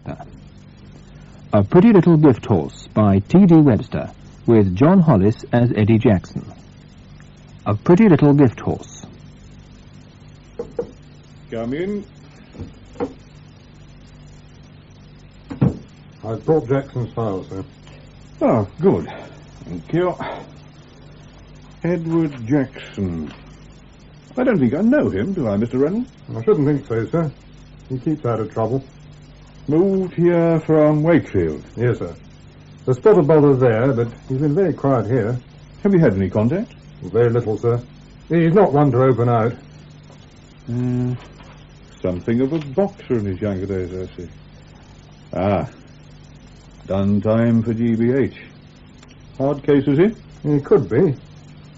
character. A Pretty Little Gift Horse by T.D. Webster, with John Hollis as Eddie Jackson. A Pretty Little Gift Horse. Come in. I've brought Jackson's file, sir. Oh, good. Thank you. Edward Jackson. I don't think I know him, do I, Mr. Reynolds? I shouldn't think so, sir. He keeps out of trouble. Moved here from Wakefield. Yes, sir. There's spot of bother there, but he's been very quiet here. Have you had any contact? Very little, sir. He's not one to open out. Something of a boxer in his younger days, I see. Ah. Done time for GBH. Hard case, is he? He could be.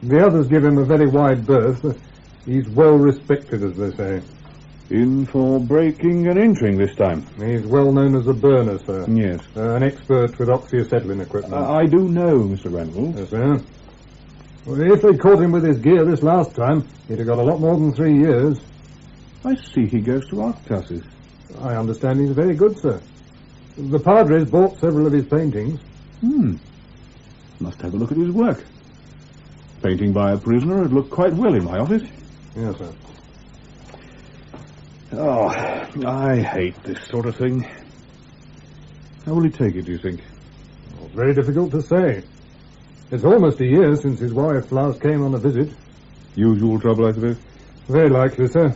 The others give him a very wide berth. He's well respected, as they say. In for breaking and entering this time. He's well known as a burner, sir. Yes. An expert with oxyacetylene equipment. I do know, Mr. Reynolds. Yes, sir. Well, if they caught him with his gear this last time, he'd have got a lot more than 3 years. I see he goes to art classes. I understand he's very good, sir. The Padres bought several of his paintings. Must have a look at his work. Painting by a prisoner would look quite well in my office. Yes, sir. Oh, I hate this sort of thing. How will he take it, do you think? Well, very difficult to say. It's almost a year since his wife last came on a visit. Usual trouble, I suppose? Very likely, sir.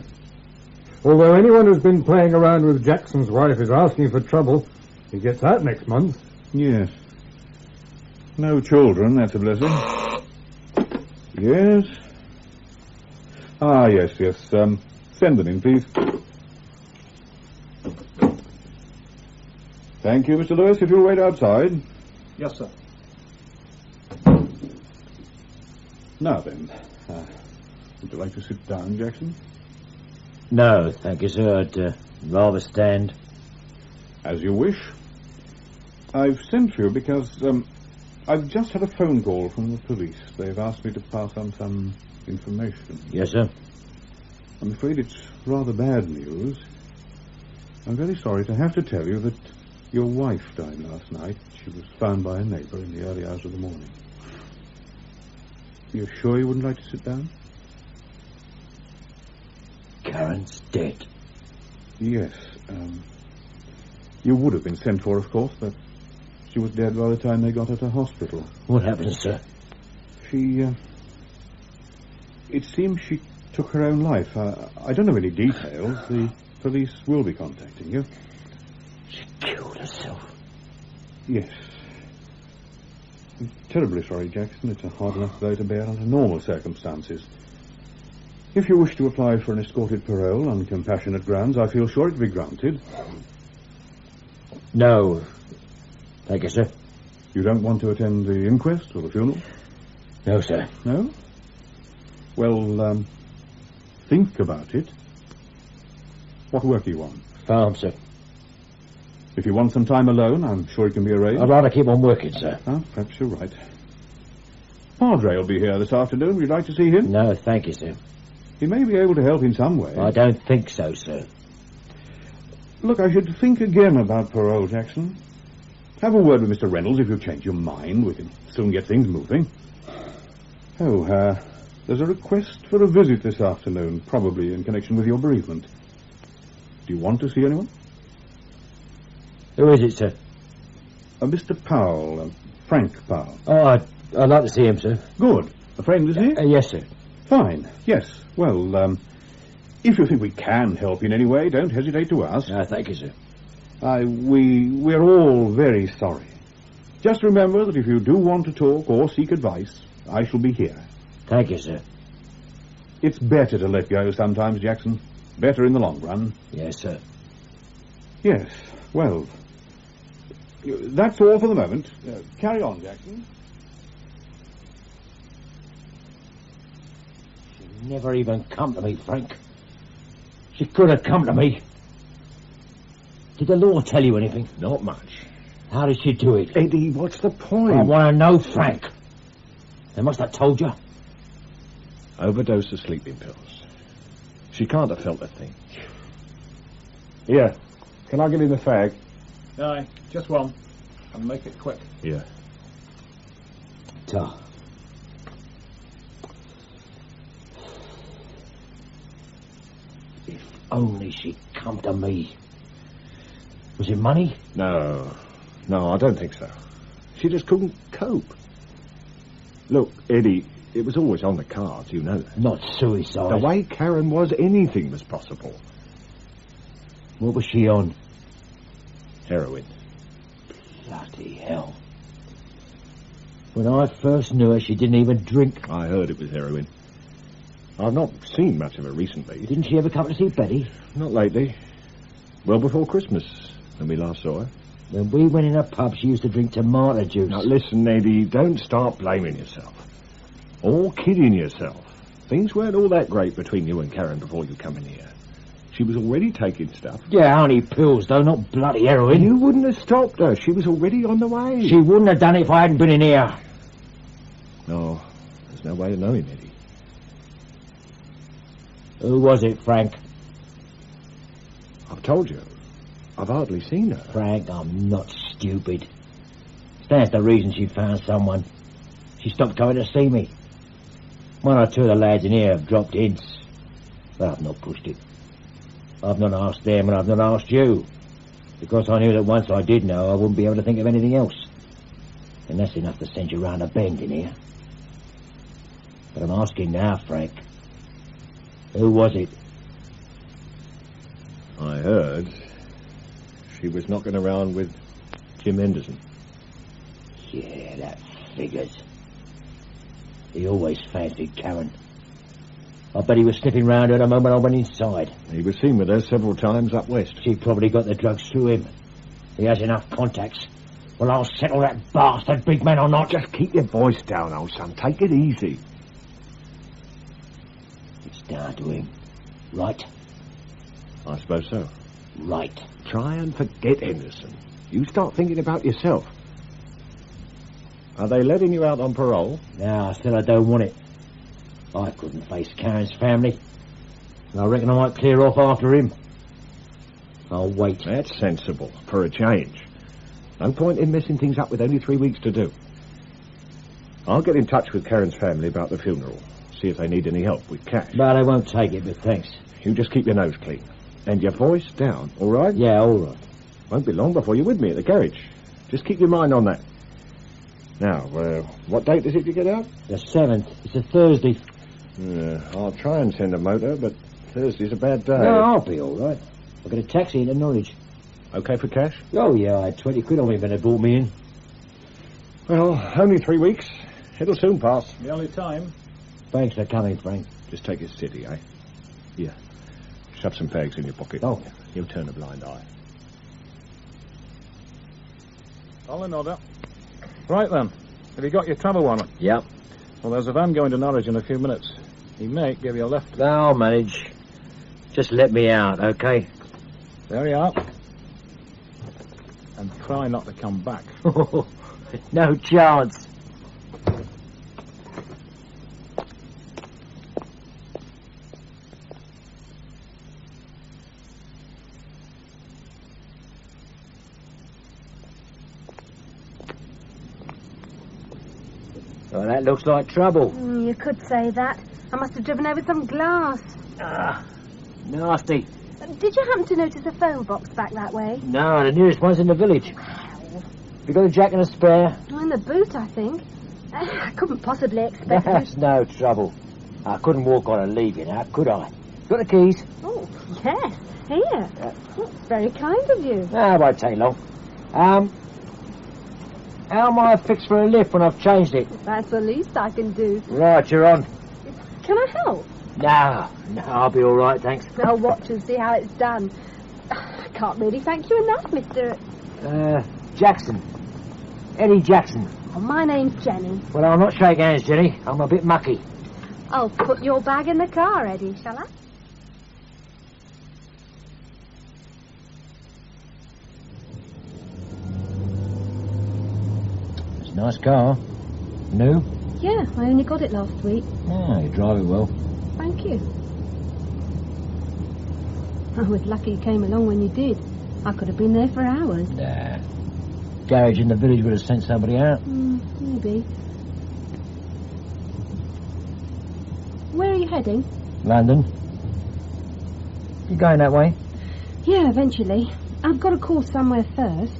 Although anyone who's been playing around with Jackson's wife is asking for trouble, he gets out next month. Yes. No children, that's a blessing. Yes. Ah, yes. Send them in, please. Thank you, Mr. Lewis. If you'll wait outside. Yes, sir. Now then, would you like to sit down, Jackson? No, thank you, sir. I'd rather stand. As you wish. I've sent for you because I've just had a phone call from the police. They've asked me to pass on some information. Yes, sir. I'm afraid it's rather bad news. I'm very sorry to have to tell you that your wife died last night. She was found by a neighbour in the early hours of the morning. You're sure you wouldn't like to sit down? Karen's dead. Yes. You would have been sent for, of course, but she was dead by the time they got her to hospital. What happened, sir? It seems she took her own life. I don't know any details. The police will be contacting you. She killed herself. Yes. I'm terribly sorry, Jackson. It's a hard enough blow to bear under normal circumstances. If you wish to apply for an escorted parole on compassionate grounds, I feel sure it'd be granted. No. Thank you, sir. You don't want to attend the inquest or the funeral? No, sir. No? Well, think about it. What work are you on? Farm, sir. If you want some time alone, I'm sure it can be arranged. I'd rather keep on working, sir. Oh, perhaps you're right. Padre will be here this afternoon. Would you like to see him? No, thank you, sir. He may be able to help in some way. I don't think so, sir. Look, I should think again about parole, Jackson. Have a word with Mr. Reynolds if you change your mind. We can soon get things moving. Oh, there's a request for a visit this afternoon, probably in connection with your bereavement. Do you want to see anyone? Who is it, sir? Mr. Powell, Frank Powell. Oh, I'd like to see him, sir. Good. A friend, is he? Yes, sir. Fine. Yes. Well, if you think we can help in any way, don't hesitate to ask. Thank you, sir. We're all very sorry. Just remember that if you do want to talk or seek advice, I shall be here. Thank you, sir. It's better to let go sometimes, Jackson. Better in the long run. Yes, sir. Yes. Well, that's all for the moment. Carry on, Jackson. She never even come to me, Frank. She could have come to me. Did the law tell you anything? Not much. How did she do it? Eddie, what's the point? I want to know, Frank. They must have told you. Overdose of sleeping pills. She can't have felt a thing. Here, can I give you the fag? Aye, just one. And make it quick. Yeah. Ta. If only she'd come to me. Was it money? No, I don't think so. She just couldn't cope. Look, Eddie, it was always on the cards, you know that. Not suicide. The way Karen was, anything was possible. What was she on? Heroin. Bloody hell. When I first knew her, she didn't even drink. I heard it was heroin. I've not seen much of her recently. Didn't she ever come to see Betty? Not lately. Well before Christmas, when we last saw her. When we went in a pub, she used to drink tomato juice. Now listen, Eddie, don't start blaming yourself. Or kidding yourself. Things weren't all that great between you and Karen before you come in here. She was already taking stuff. Yeah, only pills, though, not bloody heroin. You wouldn't have stopped her. She was already on the way. She wouldn't have done it if I hadn't been in here. No, there's no way of knowing, Eddie. Who was it, Frank? I've told you. I've hardly seen her. Frank, I'm not stupid. Stands to reason she found someone. She stopped coming to see me. One or two of the lads in here have dropped hints, but I've not pushed it. I've not asked them, and I've not asked you, because I knew that once I did know, I wouldn't be able to think of anything else. And that's enough to send you round a bend in here. But I'm asking now, Frank. Who was it? I heard she was knocking around with Jim Henderson. Yeah, that figures. He always fancied Karen. I bet he was sniffing round her the moment I went inside. He was seen with her several times up west. She probably got the drugs through him. He has enough contacts. Well, I'll settle that bastard, big man or not. Just keep your voice down, old son. Take it easy. It's down to him. Right? I suppose so. Right. Try and forget Henderson. You start thinking about yourself. Are they letting you out on parole? No, I said I don't want it. I couldn't face Karen's family. And I reckon I might clear off after him. I'll wait. That's sensible, for a change. No point in messing things up with only 3 weeks to do. I'll get in touch with Karen's family about the funeral. See if they need any help with cash. But they won't take it, but thanks. You just keep your nose clean. And your voice down, all right? Yeah, all right. Won't be long before you're with me at the garage. Just keep your mind on that. Now, what date is it you get out? The 7th. It's a Thursday. I'll try and send a motor, but Thursday's a bad day. No, I'll be all right. I'll get a taxi into Norwich. Okay for cash? Oh, yeah, I had 20 quid on me when they brought me in. Well, only 3 weeks. It'll soon pass. The only time. Thanks for coming, Frank. Just take it steady, eh? Here. Shove some fags in your pocket. Oh. You'll turn a blind eye. All in order. Right then. Have you got your travel warrant? Yep. Well, there's a van going to Norwich in a few minutes. He may give you a lift. I'll manage. Just let me out, okay? There you are. And try not to come back. No chance. Well, that looks like trouble. You could say that. I must have driven over some glass. Nasty. Did you happen to notice a phone box back that way? No, the nearest one's in the village. You got a jack and a spare? Oh, in the boot, I think. I couldn't possibly expect That's no trouble. I couldn't walk on and leave you now, could I? Got the keys? Oh, yes. Here. Oh, very kind of you. No, it won't take long. How am I fixed for a lift when I've changed it? That's the least I can do. Right, you're on. Can I help? No, I'll be all right, thanks. I'll watch and see how it's done. I can't really thank you enough, Mr. Jackson. Eddie Jackson. Oh, my name's Jenny. Well, I'll not shake hands, Jenny. I'm a bit mucky. I'll put your bag in the car, Eddie, shall I? It's a nice car. New? Yeah, I only got it last week. Oh, you drive it well. Thank you. I was lucky you came along when you did. I could have been there for hours. Nah. Garage in the village would have sent somebody out. Maybe. Where are you heading? London. You going that way? Yeah, eventually. I've got to call somewhere first.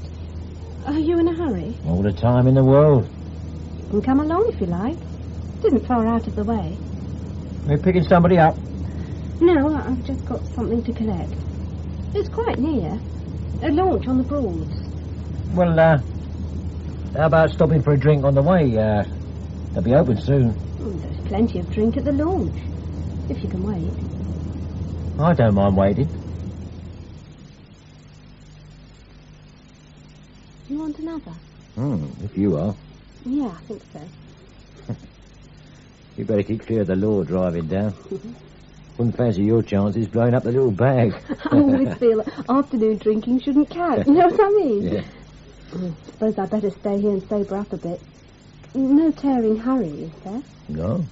Are you in a hurry? All the time in the world. You can come along if you like. It isn't far out of the way. We're picking somebody up. No, I've just got something to collect. It's quite near. A launch on the Broads. Well, how about stopping for a drink on the way? They'll be open soon. There's plenty of drink at the launch, if you can wait. I don't mind waiting. You want another? If you are. Yeah, I think so. You better keep clear of the law driving down. Wouldn't fancy your chances blowing up the little bag. I always feel afternoon drinking shouldn't count. You know what I mean? Yeah. Suppose I'd better stay here and sober up a bit. No tearing hurry, is there? No.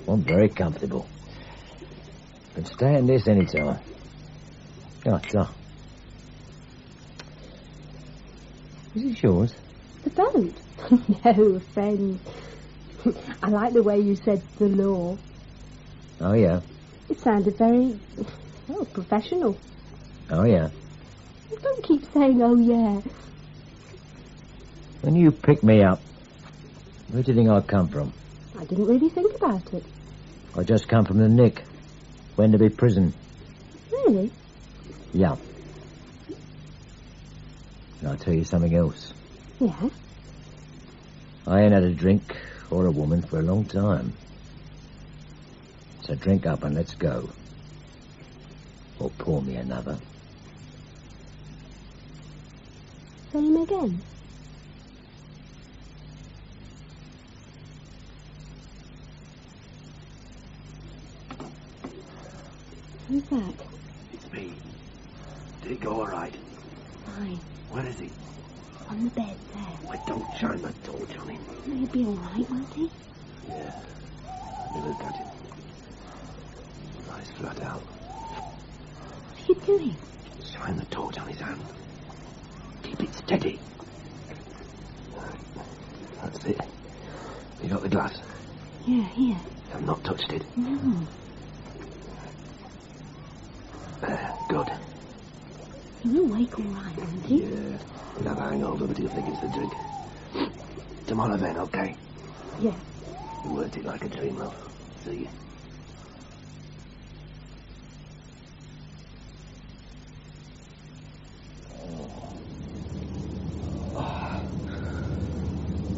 I'm very comfortable. Can stay in this any time. Oh, so. Is this yours? The boat? No, friend. I like the way you said the law. Oh, yeah. It sounded very, professional. Oh, yeah. Don't keep saying, oh, yeah. When you picked me up, where do you think I'd come from? I didn't really think about it. I just come from the Nick. Wenderby prison. Really? Yeah. And I'll tell you something else. Yeah? I ain't had a drink or a woman for a long time. So drink up and let's go. Or pour me another. Same again? Who's that? It's me. Did it go all right? Fine. Where is he? On the bed there. Why don't shine that torch on him? He'll be all right, won't he? Yeah. Let me look at him. Eyes flat out. What are you doing? Shine the torch on his hand. Keep it steady. That's it. You got the glass? Yeah, here. I've not touched it. No. There, good. He'll wake all right, won't he? Yeah. He'll have a hangover, but he'll think it's the drink. Tomorrow then, okay? Yeah. You worked it like a dream, love. See you.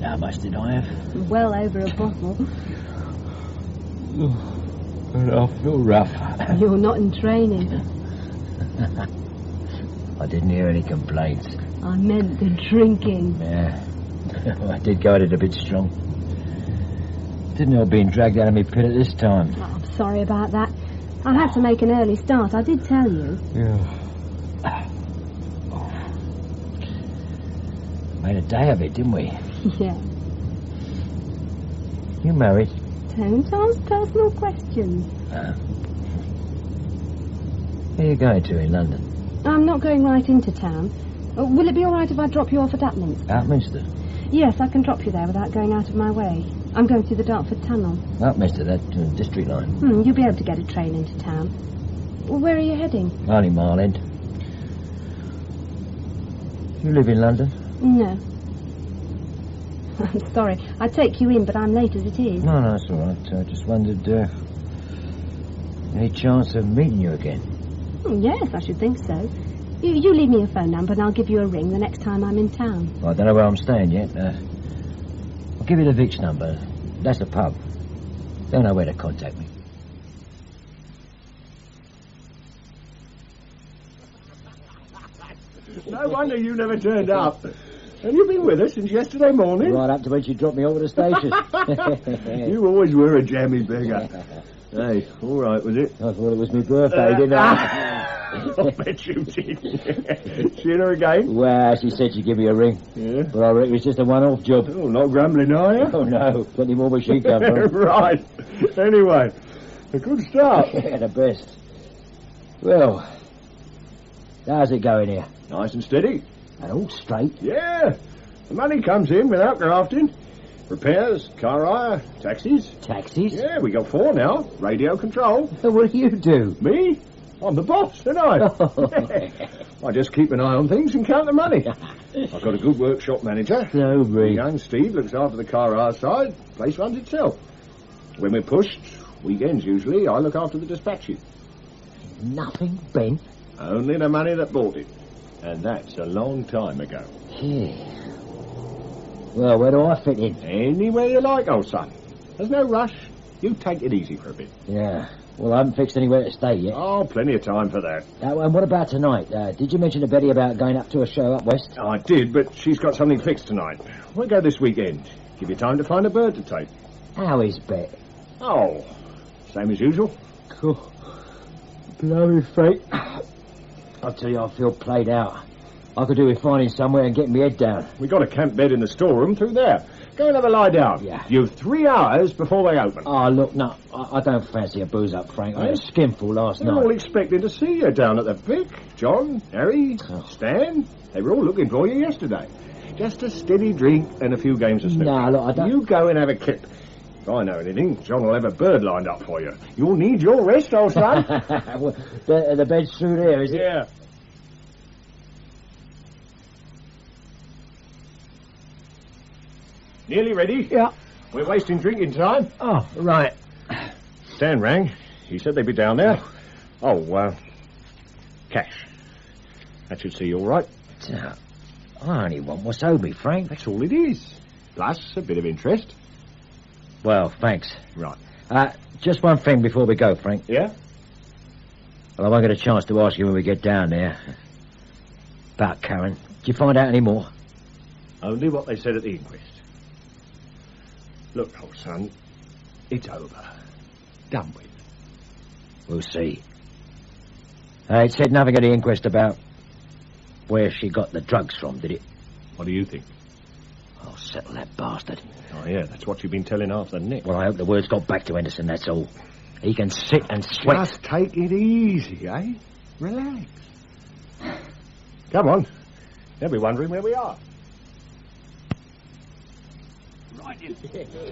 How much did I have? Well over a bottle. I feel rough. You're not in training. I didn't hear any complaints. I meant the drinking. Yeah. I did go at it a bit strong. Didn't know being dragged out of me pit at this time. Oh, I'm sorry about that. I'll have to make an early start. I did tell you. Yeah. Made a day of it, didn't we? Yeah. You married? Don't ask personal questions. Where are you going to in London? I'm not going right into town. Will it be all right if I drop you off at Upminster? Upminster? Yes, I can drop you there without going out of my way. I'm going through the Dartford Tunnel. Upminster, that district line. You'll be able to get a train into town. Where are you heading? Only Mile End. You live in London? No. I'm sorry. I'd take you in, but I'm late as it is. No, that's all right. I just wondered, any chance of meeting you again? Yes, I should think so. You leave me your phone number and I'll give you a ring the next time I'm in town. Well, I don't know where I'm staying yet. I'll give you the Vic's number. That's the pub. They'll know where to contact me. No wonder you never turned up. Have you been with us since yesterday morning? Right up to when she dropped me over the station. You always were a jammy beggar. Hey, all right, was it? I thought it was my birthday, didn't I? I bet you did. Seen her again? Well, she said she'd give me a ring. Yeah? But I reckon it's just a one-off job. Oh, not grumbling, are you? Oh, no. Plenty more where she come from. Right. Anyway, a good start. Yeah, the best. Well, How's it going here? Nice and steady. And all straight? Yeah. The money comes in without grafting. Repairs, car hire, taxis. Taxis? Yeah, we got 4 now. Radio control. What do you do? Me? I'm the boss, don't I? I just keep an eye on things and count the money. I've got a good workshop manager. So great. Young Steve looks after the car hire side. Place runs itself. When we're pushed, weekends usually, I look after the dispatches. Nothing bent? Only the money that bought it. And that's a long time ago. Yeah. Well, where do I fit in? Anywhere you like, old son. There's no rush. You take it easy for a bit. Yeah. Well, I haven't fixed anywhere to stay yet. Oh, plenty of time for that. And what about tonight? Did you mention to Betty about going up to a show up west? I did, but she's got something fixed tonight. We'll go this weekend. Give you time to find a bird to take. How is Bet? Oh, same as usual. Cool. Bloody fate. I'll tell you, I feel played out. I could do with finding somewhere and getting my head down. We got a camp bed in the storeroom through there. Go and have a lie down. Yeah. You've 3 hours before they open. Oh, look, no, I don't fancy a booze up, Frank. I had a skinful last They're all night. expecting to see you down at the Vic. John, Harry, Stan. They were all looking for you yesterday. Just a steady drink and a few games of snooker. No, look, I don't... You go and have a kip. If I know anything, John will have a bird lined up for you. You'll need your rest, old son. Well, the bed's through there, is it? Yeah. Nearly ready? Yeah. We're wasting drinking time. Oh, right. Stan rang. He said they'd be down there. Cash. That should see you all right. I only want what's owed me, Frank. That's all it is. Plus a bit of interest. Well, thanks. Right. Just one thing before we go, Frank. Yeah? Well, I won't get a chance to ask you when we get down there. About Karen. Did you find out any more? Only what they said at the inquest. Look, old son, it's over. Done with. We'll see. It said nothing at the inquest about where she got the drugs from, did it? What do you think? I'll settle that bastard. Oh, yeah, that's what you've been telling Arthur Nick. Well, I hope the word's got back to Henderson, that's all. He can sit and sweat. Just take it easy, eh? Relax. Come on. They'll be wondering where we are.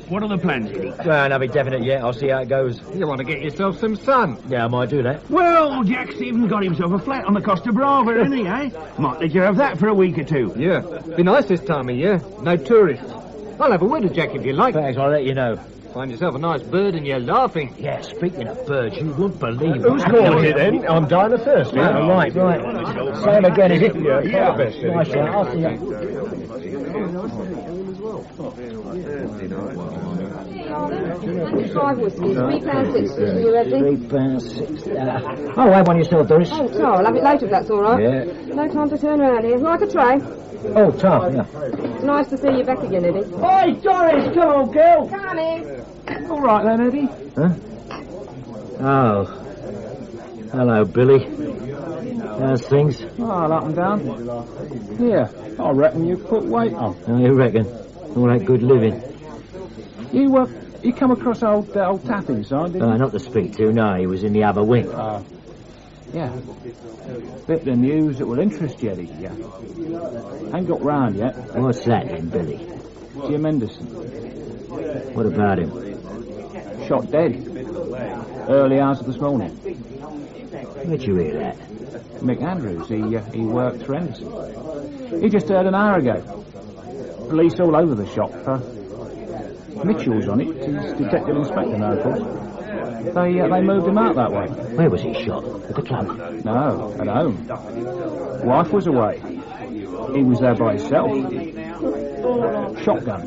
What are the plans, Eddie? Well, nothing definite yet. I'll see how it goes. You want to get yourself some sun? Yeah, I might do that. Well, Jack Stevens got himself a flat on the Costa Brava, hasn't he, eh? Might let you have that for a week or two. Yeah. Be nice this time of year. No tourists. I'll have a word with Jack if you like. Thanks, I'll let you know. Find yourself a nice bird and you're laughing. Yeah, speaking of birds, you wouldn't believe Who's calling it then? I'm dying of thirst. Yeah, right. Same again, is it? Yeah. Nice shot. I'll see you. £5 whiskies, £3.60. Are you ready? £3.60. Oh, have one yourself, Doris. Oh, Tar, I'll have it later if that's all right. Yeah. No time to turn around here. Like a tray. Oh, Tom, yeah. It's nice to see you back again, Eddie. Hey, Doris, come on, girl. Coming. All right then, Eddie. Huh? Oh. Hello, Billy. How's things? Well, up and down. Yeah, I reckon you put weight on. Oh, you reckon? All that good living. You come across old Taff inside, didn't you? Not to speak to, no. He was in the other wing. Yeah. Bit of news that will interest you, Eddie. Yeah. Ain't got round yet. What's that then, Billy? Jim Henderson. What about him? Shot dead. Early hours of this morning. Where'd you hear that? Mick Andrews, he worked for Henderson. He just heard an hour ago. Police all over the shop. Mitchell's on it. He's detective inspector now, of course. They moved him out that way. Where was he shot? At the club? No, at home. Wife was away. He was there by himself. Shotgun.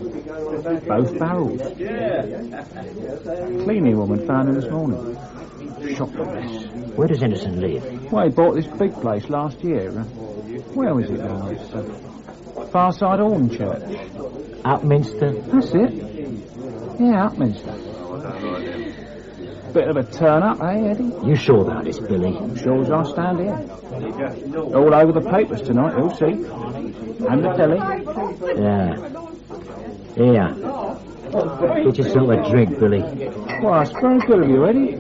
Both barrels. Cleaning woman found him this morning. Shotgun mess. Where does Henderson live? Well, he bought this big place last year. Where was it now? It's Farside Horn Church. Upminster? That's it. Yeah, Upminster. Bit of a turn-up, eh, Eddie? You sure about this, Billy? Sure as I stand here. All over the papers tonight, you'll see. And the telly. Yeah. Get yourself a drink, Billy. Well, that's very good of you, Eddie.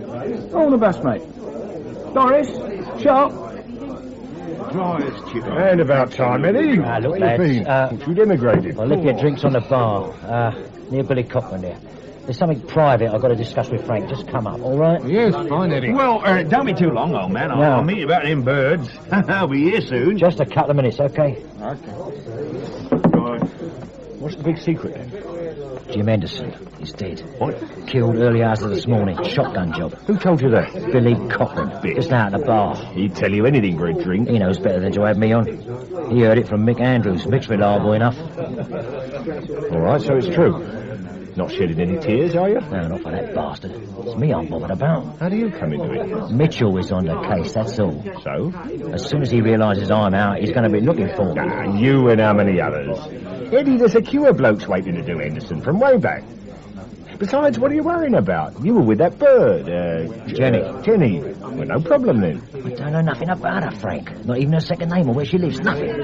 All the best, mate. Doris, sharp. dry as chicken. And about time, Eddie. Ah, look, Where you lads, been? Since you'd emigrated. I'll leave your drinks on the bar, near Billy Cochran there. There's something private I've got to discuss with Frank. Just come up, all right? Yes, fine, Eddie. Well, don't be too long, old man. I'll meet you about them birds. I'll be here soon. Just a couple of minutes, okay? What's the big secret then? Jim Henderson is dead. What? Killed early hours of this morning. Shotgun job. Who told you that? Billy Cochran. Just out at the bar. He'd tell you anything for a drink. He knows better than to have me on. He heard it from Mick Andrews. Mick's reliable enough. All right, so it's true. Not shedding any tears, are you? No, not for that bastard. It's me I'm bothered about. How do you come into it? Mitchell is on the case, that's all. So? As soon as he realises I'm out, he's going to be looking for me. Ah, you and how many others? Eddie, there's a queue of blokes waiting to do Henderson from way back. Besides, what are you worrying about? You were with that bird, Jenny. Well, no problem then. I don't know nothing about her, Frank. Not even her second name or where she lives, nothing.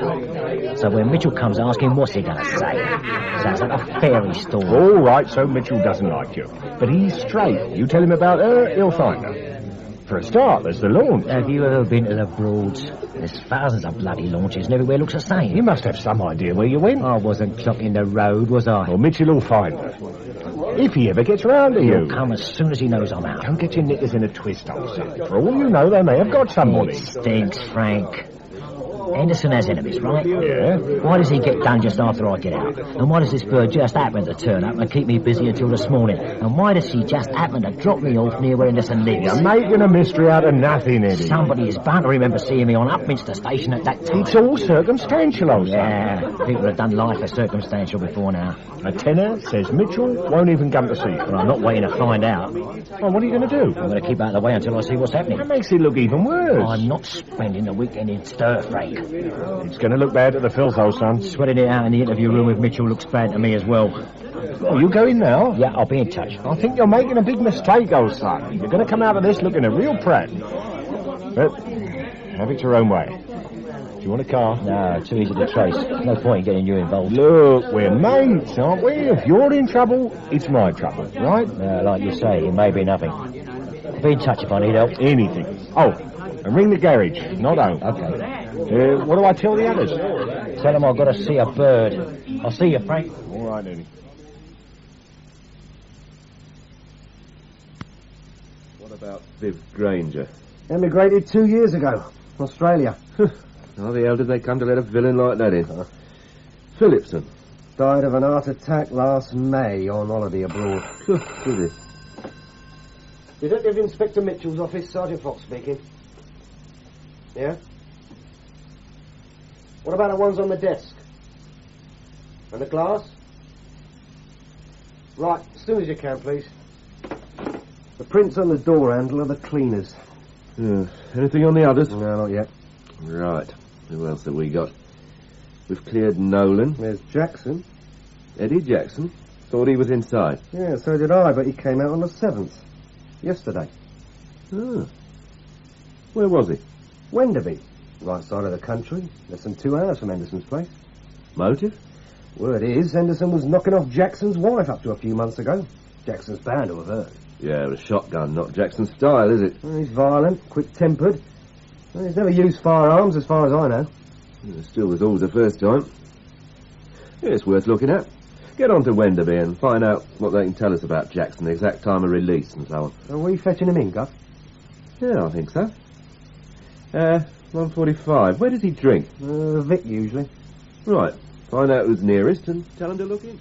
So when Mitchell comes asking, what's he going to say? Sounds like a fairy story. All right, so Mitchell doesn't like you. But he's straight. You tell him about her, he'll find her. For a start, there's the launch. Have you ever been to the Broads? There's thousands of bloody launches and everywhere looks the same. You must have some idea where you went. I wasn't clocking the road, was I? Well, Mitchell will find her. If he ever gets round to you. He'll come as soon as he knows I'm out. Don't get your knickers in a twist, old son. For all you know, they may have got somebody. It stinks, Frank. Henderson has enemies, right? Yeah. Why does he get done just after I get out? And why does this bird just happen to turn up and keep me busy until this morning? And why does she just happen to drop me off near where Henderson lives? You're making a mystery out of nothing, Eddie. Somebody is bound to remember seeing me on Upminster Station at that time. It's all circumstantial, old son. Yeah, people have done life as circumstantial before now. A tenor says Mitchell won't even come to see you. But I'm not waiting to find out. Well, what are you going to do? I'm going to keep out of the way until I see what's happening. That makes it look even worse. I'm not spending the weekend in stir, Frank. It's going to look bad at the filth, old son. Sweating it out in the interview room with Mitchell looks bad to me as well. Oh, you going now? Yeah, I'll be in touch. I think you're making a big mistake, old son. You're going to come out of this looking a real prat. But have it your own way. Do you want a car? No, too easy to trace. No point in getting you involved. Look, we're mates, aren't we? If you're in trouble, it's my trouble, right? Like you say, it may be nothing. I'll be in touch if I need help. Anything. Oh, and ring the garage, not home. Okay. What do I tell the others? Tell them I've got to see a bird. I'll see you, Frank. All right, Eddie. What about Viv Granger? Emigrated 2 years ago. Australia. How the hell did they come to let a villain like that in? Phillipson. Died of an heart attack last May on holiday abroad. Did he? Detective Inspector Mitchell's office, Sergeant Fox speaking. Yeah? What about the ones on the desk? And the glass? Right, as soon as you can, please. The prints on the door handle are the cleaners. Anything on the others? No, not yet. Right. Who else have we got? We've cleared Nolan. There's Jackson. Eddie Jackson. Thought he was inside. Yeah, so did I, but he came out on the 7th. Yesterday. Oh. Where was he? Wenderby. Right side of the country. Less than 2 hours from Henderson's place. Motive? Word is, Henderson was knocking off Jackson's wife up to a few months ago. Jackson's bound to have heard. Yeah, with a shotgun, not Jackson's style, is it? Well, he's violent, quick-tempered. Well, he's never used firearms, as far as I know. Still was always the first time. Yeah, it's worth looking at. Get on to Wenderby and find out what they can tell us about Jackson, the exact time of release and so on. Are we fetching him in, Guff? Yeah, I think so. 1:45. Where does he drink? Vic, usually. Right. Find out who's nearest and tell him to look in.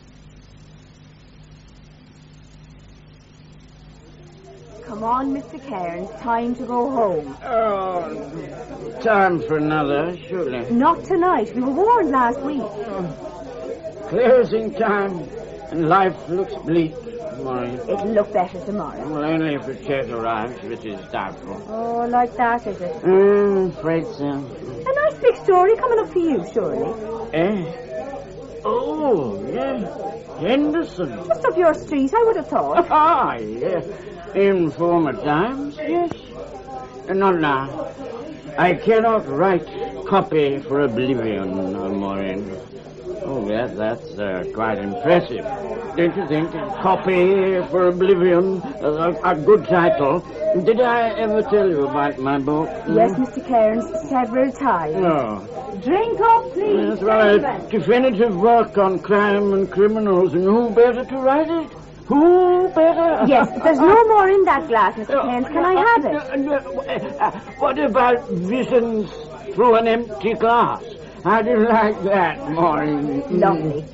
Come on, Mr. Cairns. Time to go home. Oh, time for another, surely. Not tonight. We were warned last week. Closing time, and life looks bleak, Maureen. It'll look better tomorrow. Well, only if Kate arrives, which is doubtful. Oh, like that, is it? Afraid so. A nice big story coming up for you, surely. Oh, yeah. Henderson. Just up your street, I would have thought. Ah, yes. In former times, yes. Not now. I cannot write copy for oblivion, Maureen. Oh, yes, that's quite impressive. Don't you think? Copy for Oblivion, a good title. Did I ever tell you about my book? Yes, Mr. Cairns, several times. No. Drink up, please. Yes, well, a definitive work on crime and criminals, and who better to write it? Who better? Yes, but there's no more in that glass, Mr. Cairns. Can I have it? What about visions through an empty glass? How do you like that, Maureen? Lovely.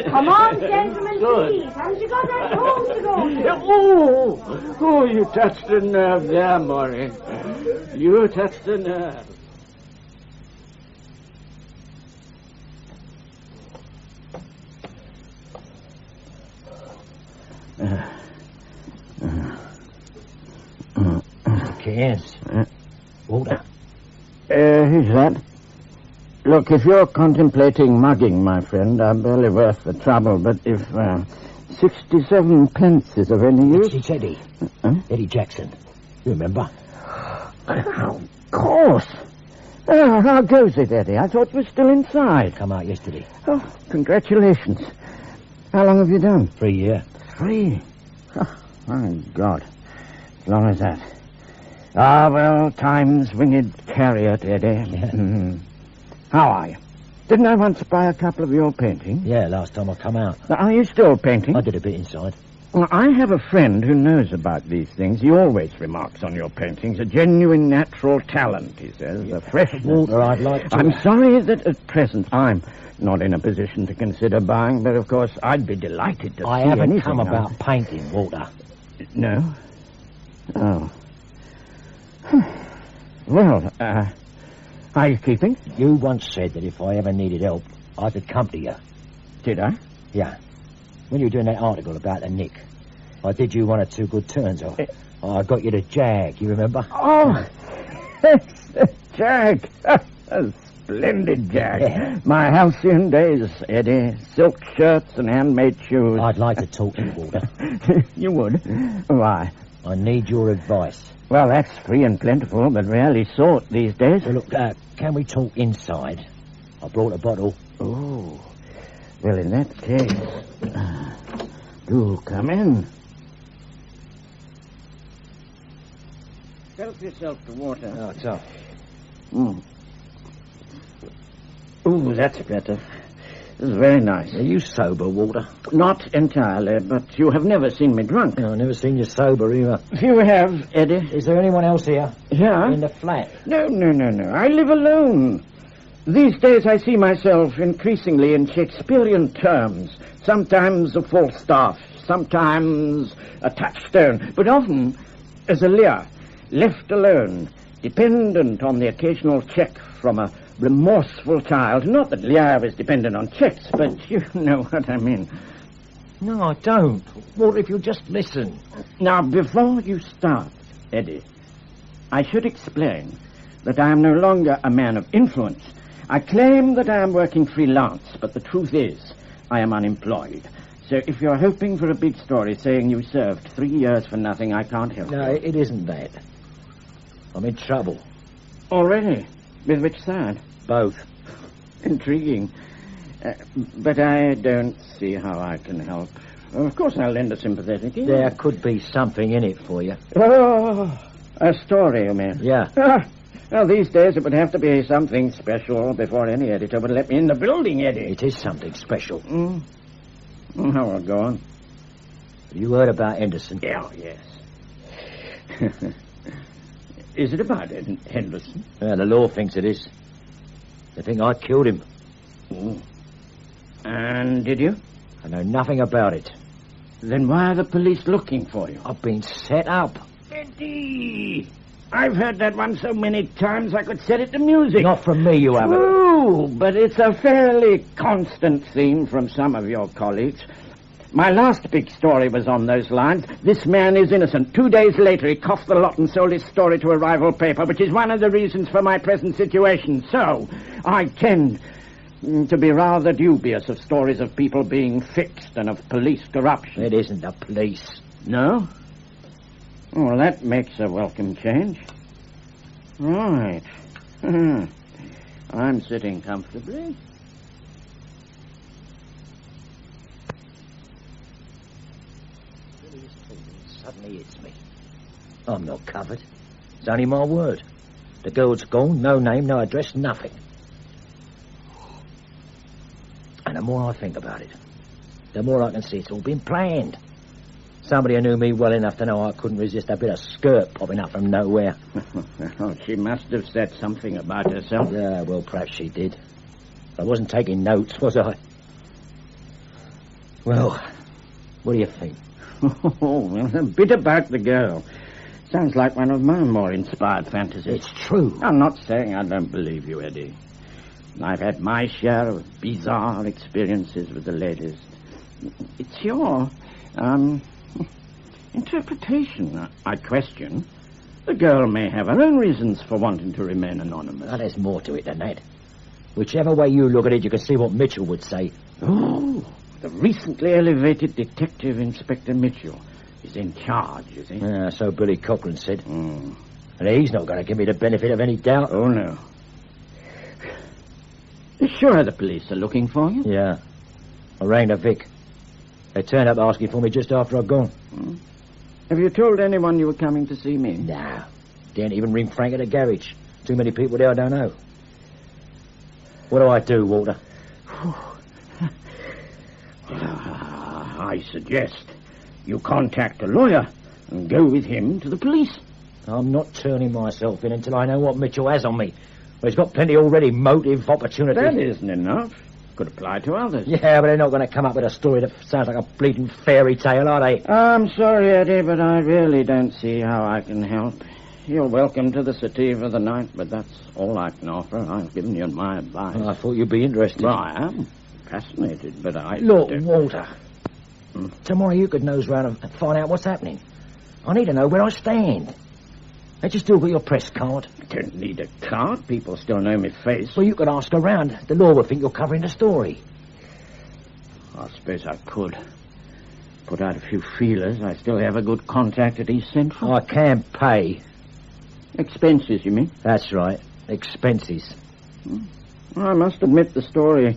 Come on, gentlemen, please. Haven't you got any homes to go to? Oh, you touched a nerve there, Maureen. You touched a nerve. Cairns. Walter. Who's that? Look, if you're contemplating mugging, my friend, I'm barely worth the trouble, but if 67 pence is of any use... It's Eddie. Eddie Jackson. You remember? Of course. Oh, how goes it, Eddie? I thought you were still inside. Come out yesterday. Oh, congratulations. How long have you done? 3 years. 3? Oh, my God. As long as that. Ah, well, time's winged chariot, Eddie. Yeah. How are you? Didn't I once buy a couple of your paintings? Yeah, last time I come out. Are you still painting? I did a bit inside. Well, I have a friend who knows about these things. He always remarks on your paintings. A genuine natural talent, he says. A freshness. Walter, I'd like to... I'm sorry that at present I'm not in a position to consider buying, but of course I'd be delighted to see anything. I haven't come about painting, Walter. No? Oh. Well, are you keeping? You once said that if I ever needed help, I could come to you. Did I? Yeah. When you were doing that article about the Nick, I did you 1 or 2 good turns. I got you the Jag, you remember? Oh, Jag. A splendid Jag. Yeah. My halcyon days, Eddie. Silk shirts and handmade shoes. I'd like to talk to you, Walter. You would? Why? I need your advice. Well, that's free and plentiful, but rarely sought these days. Well, look, can we talk inside? I brought a bottle. Oh. Well, in that case, do come in. Help yourself to water. Oh, it's off. Ooh, that's better. This is very nice. Are you sober, Walter? Not entirely, but you have never seen me drunk. No, I've never seen you sober either. You have, Eddie. Is there anyone else here? Yeah? In the flat? No. I live alone. These days I see myself increasingly in Shakespearean terms. Sometimes a Falstaff, sometimes a touchstone, but often as a Lear, left alone, dependent on the occasional check from a remorseful child. Not that Lear was dependent on checks, but you know what I mean. No, I don't. Walter, if you'll just listen. Now, before you start, Eddie, I should explain that I am no longer a man of influence. I claim that I am working freelance, but the truth is I am unemployed. So if you're hoping for a big story saying you served 3 years for nothing, I can't help No, it isn't that. I'm in trouble. Already? With which side? Both. Intriguing. But I don't see how I can help. Of course I'll lend a sympathetic ear. There could be something in it for you. Oh, a story, you mean? Yeah. Well, these days it would have to be something special before any editor would let me in the building, Eddie. It is something special. How will it go on? You heard about Henderson? Oh, yes. Is it about Henderson? Well, the law thinks it is. They think I killed him. And did you? I know nothing about it. Then why are the police looking for you? I've been set up. Eddie! I've heard that one so many times I could set it to music. Not from me, you haven't. True, but it's a fairly constant theme from some of your colleagues. My last big story was on those lines. This man is innocent. 2 days later, he coughed the lot and sold his story to a rival paper, which is one of the reasons for my present situation. So, I tend to be rather dubious of stories of people being fixed and of police corruption. It isn't the police. No? Well, that makes a welcome change. Right. I'm sitting comfortably. Suddenly hits me. I'm not covered. It's only my word. The girl's gone, no name, no address, nothing. And the more I think about it, the more I can see it's all been planned. Somebody who knew me well enough to know I couldn't resist a bit of skirt popping up from nowhere. Well, she must have said something about herself. Yeah, well, perhaps she did. I wasn't taking notes, was I? Well, what do you think? Oh, well, a bit about the girl. Sounds like one of my more inspired fantasies. It's true. I'm not saying I don't believe you, Eddie. I've had my share of bizarre experiences with the ladies. It's your, interpretation I question. The girl may have her own reasons for wanting to remain anonymous. Well, there's more to it than that. Whichever way you look at it, you can see what Mitchell would say. Oh, the recently elevated Detective Inspector Mitchell is in charge, is he? Yeah, so Billy Cochran said. And he's not going to give me the benefit of any doubt. Oh, no. You sure the police are looking for you? Yeah. I rang the Vic. They turned up asking for me just after I'd gone. Have you told anyone you were coming to see me? No. Didn't even ring Frank at the garage. Too many people there I don't know. What do I do, Walter? I suggest you contact a lawyer and go with him to the police. I'm not turning myself in until I know what Mitchell has on me. Well, he's got plenty already, motive, opportunity. That isn't enough. Could apply to others. Yeah, but they're not going to come up with a story that sounds like a bleeding fairy tale, are they? I'm sorry, Eddie, but I really don't see how I can help. You're welcome to the sativa the night, but that's all I can offer. I've given you my advice. Well, I thought you'd be interested. Well, I am fascinated, but I... Look, Walter, tomorrow you could nose round and find out what's happening. I need to know where I stand. Ain't you still got your press card? I don't need a card. People still know my face. Well, you could ask around. The law would think you're covering the story. I suppose I could. Put out a few feelers. I still have a good contact at East Central. I can pay. Expenses, you mean? That's right. Expenses. Well, I must admit the story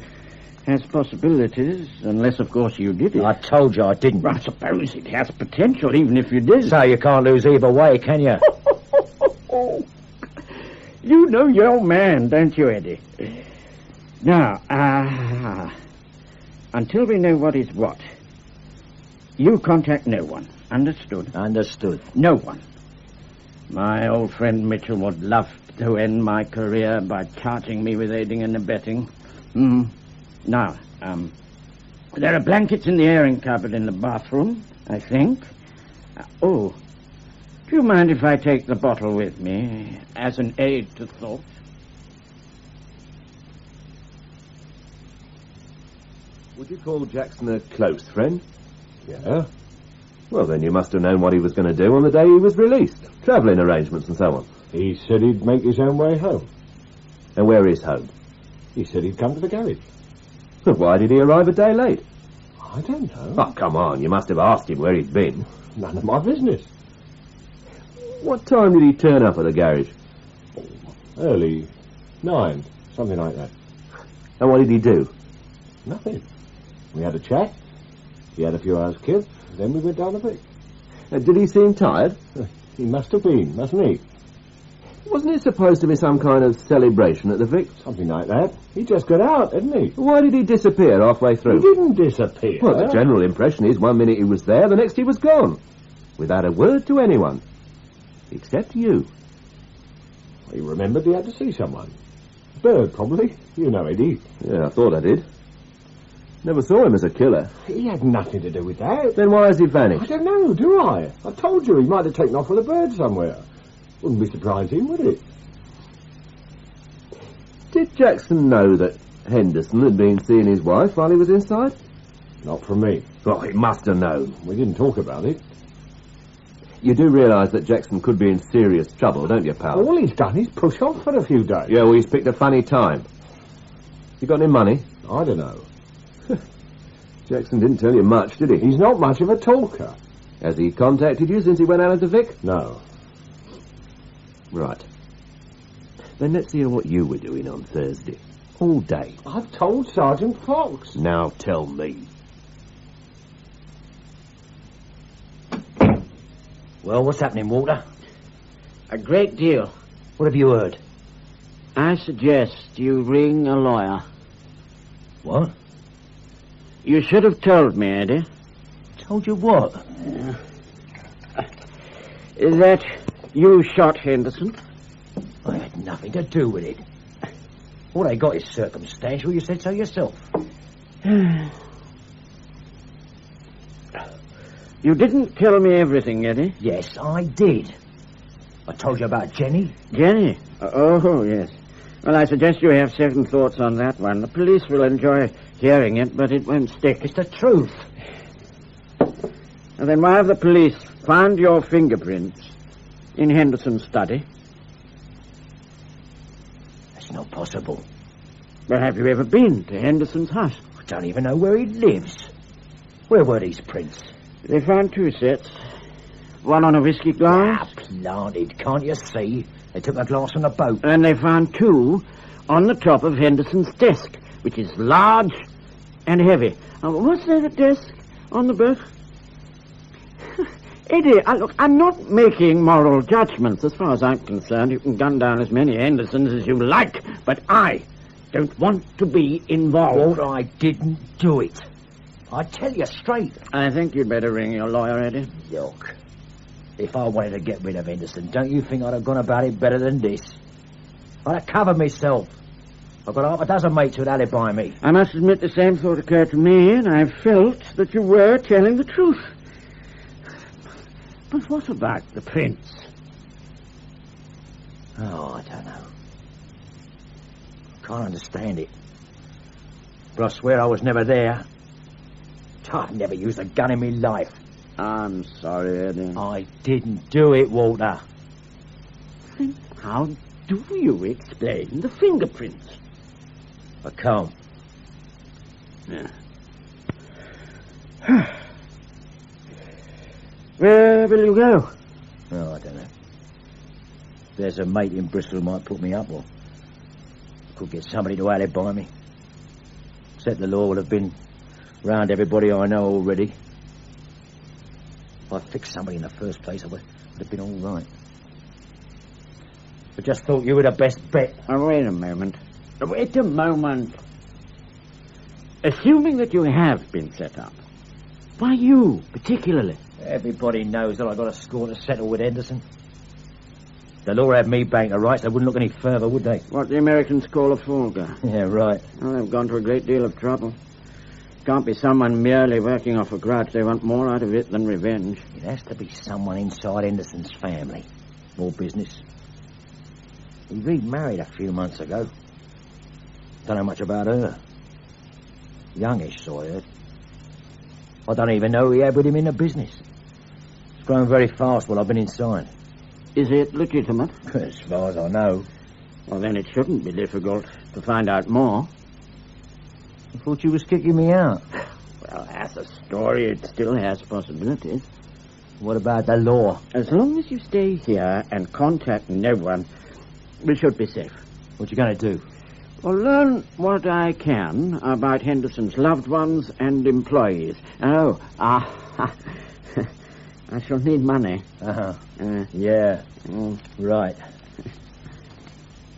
has possibilities, unless, of course, you did it. I told you I didn't. I suppose it has potential, even if you did. So you can't lose either way, can you? You know your man, don't you, Eddie? Now, until we know what is what, you contact no one. Understood? Understood. No one. My old friend Mitchell would love to end my career by charging me with aiding and abetting. Now, there are blankets in the airing cupboard in the bathroom, I think. Do you mind if I take the bottle with me as an aid to thought? Would you call Jackson a close friend? Yeah. Well, then you must have known what he was going to do on the day he was released. Travelling arrangements and so on. He said he'd make his own way home. And where is home? He said he'd come to the garage. Why did he arrive a day late? I don't know. Oh, come on. You must have asked him where he'd been. None of my business. What time did he turn up at the garage? Early. 9. Something like that. And what did he do? Nothing. We had a chat. He had a few hours killed. Then we went down the Vic. Did he seem tired? He must have been, mustn't he? Wasn't it supposed to be some kind of celebration at the Vic? Something like that. He just got out, didn't he? Why did he disappear halfway through? He didn't disappear. Well, the general impression is 1 minute he was there, the next he was gone. Without a word to anyone. Except you. He remembered he had to see someone. Bird, probably. You know Eddie. Yeah, I thought I did. Never saw him as a killer. He had nothing to do with that. Then why has he I vanished? don't know, do I? I told you he might have taken off with a bird somewhere. Wouldn't be surprising, would it? Did Jackson know that Henderson had been seeing his wife while he was inside? Not from me. Oh, he must have known. We didn't talk about it. You do realise that Jackson could be in serious trouble, don't you, pal? All he's done is push off for a few days. Yeah, well, he's picked a funny time. You got any money? I don't know. Jackson didn't tell you much, did he? He's not much of a talker. Has he contacted you since he went out of the Vic? No. Right. Then let's hear what you were doing on Thursday. All day. I've told Sergeant Fox. Now tell me. Well, what's happening, Walter? A great deal. What have you heard? I suggest you ring a lawyer. What? You should have told me, Eddie. Told you what? That you shot Henderson. I had nothing to do with it. All I got is circumstantial. You said so yourself. You didn't tell me everything, Eddie. Yes, I did. I told you about Jenny. Jenny? Oh, yes. Well, I suggest you have second thoughts on that one. The police will enjoy hearing it, but it won't stick. It's the truth. And then why have the police found your fingerprints in Henderson's study? That's not possible. Well, have you ever been to Henderson's house? I don't even know where he lives. Where were these prints? They found 2 sets. One on a whiskey glass. Planted, can't you see? They took a glass on the boat. And they found 2 on the top of Henderson's desk, which is large and heavy. Was there a desk on the boat? Eddie, look, I'm not making moral judgments. As far as I'm concerned, you can gun down as many Hendersons as you like, but I don't want to be involved. Walter, I didn't do it. I tell you straight. I think you'd better ring your lawyer, Eddie. Look, if I wanted to get rid of Henderson, don't you think I'd have gone about it better than this? I'd have covered myself. I've got half a dozen mates who'd alibi me. I must admit the same thought occurred to me, and I felt that you were telling the truth. But what about the prince? Oh, I don't know. Can't understand it. But I swear I was never there. I've never used a gun in my life. I'm sorry, Eddie. I didn't do it, Walter. Then how do you explain the fingerprints? I can't. Yeah. Where will you go? Oh, I don't know. There's a mate in Bristol who might put me up, or could get somebody to alibi me. Except the law will have been round everybody I know already. If I fixed somebody in the first place, I would have been all right. I just thought you were the best bet. Oh, wait a moment. Wait a moment. Assuming that you have been set up, why you, particularly? Everybody knows that I've got a score to settle with Henderson. If the law had me banker rights, they wouldn't look any further, would they? What the Americans call a folger. Yeah, right. Well, they've gone to a great deal of trouble. Can't be someone merely working off a grudge. They want more out of it than revenge. It has to be someone inside Henderson's family. More business. He remarried a few months ago. Don't know much about her. Youngish, so I heard. I don't even know who he had with him in the business. It's grown very fast while I've been inside. Is it legitimate? As far as I know. Well, then it shouldn't be difficult to find out more. I thought you was kicking me out. Well, as a story, it still has possibilities. What about the law? As long as you stay here and contact no one, we should be safe. What you going to do? Well, learn what I can about Henderson's loved ones and employees. I shall need money. Yeah. Right.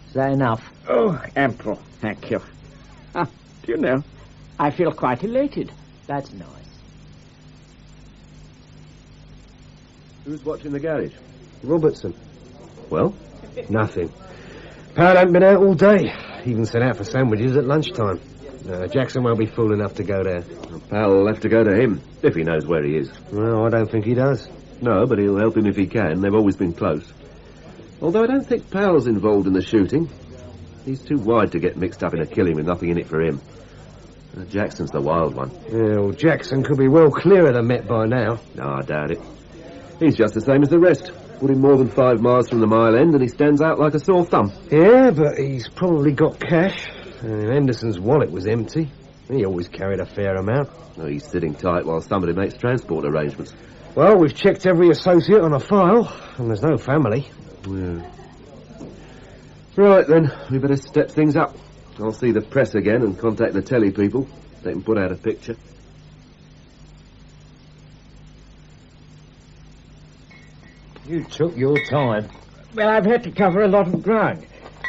Is that enough? Oh, ample. Thank you. Do you know, I feel quite elated. That's nice. Who's watching the garage? Robertson. Well? Nothing. Pal hasn't been out all day. Even sent out for sandwiches at lunchtime. Jackson won't be fool enough to go there. Pal will have to go to him, if he knows where he is. Well, I don't think he does. No, but he'll help him if he can. They've always been close. Although I don't think Pal's involved in the shooting. He's too wide to get mixed up in a killing with nothing in it for him. Jackson's the wild one. Yeah, well, Jackson could be well clear of the Met by now. No, I doubt it. He's just the same as the rest. Put him more than 5 miles from the Mile End and he stands out like a sore thumb. Yeah, but he's probably got cash. Henderson's wallet was empty. He always carried a fair amount. Oh, he's sitting tight while somebody makes transport arrangements. Well, we've checked every associate on a file, and there's no family. Yeah. Right, then. We better step things up. I'll see the press again and contact the telly people. They can put out a picture. You took your time. Well, I've had to cover a lot of ground.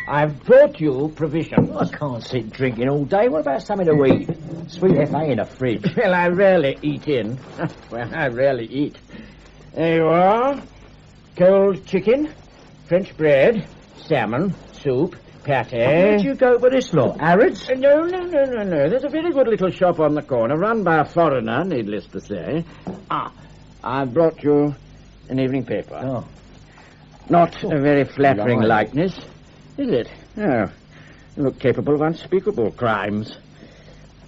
I've brought you provisions. I can't sit drinking all day. What about something to eat? Sweet FA in the fridge. Well, I rarely eat in. Well, I rarely eat. There you are. Cold chicken, French bread, salmon, soup, pate. Where'd you go with this lot? Harrods? No. There's a very good little shop on the corner, run by a foreigner, needless to say. I brought you an evening paper. Oh. Not a very flattering Lying. likeness, is it? No. You look capable of unspeakable crimes.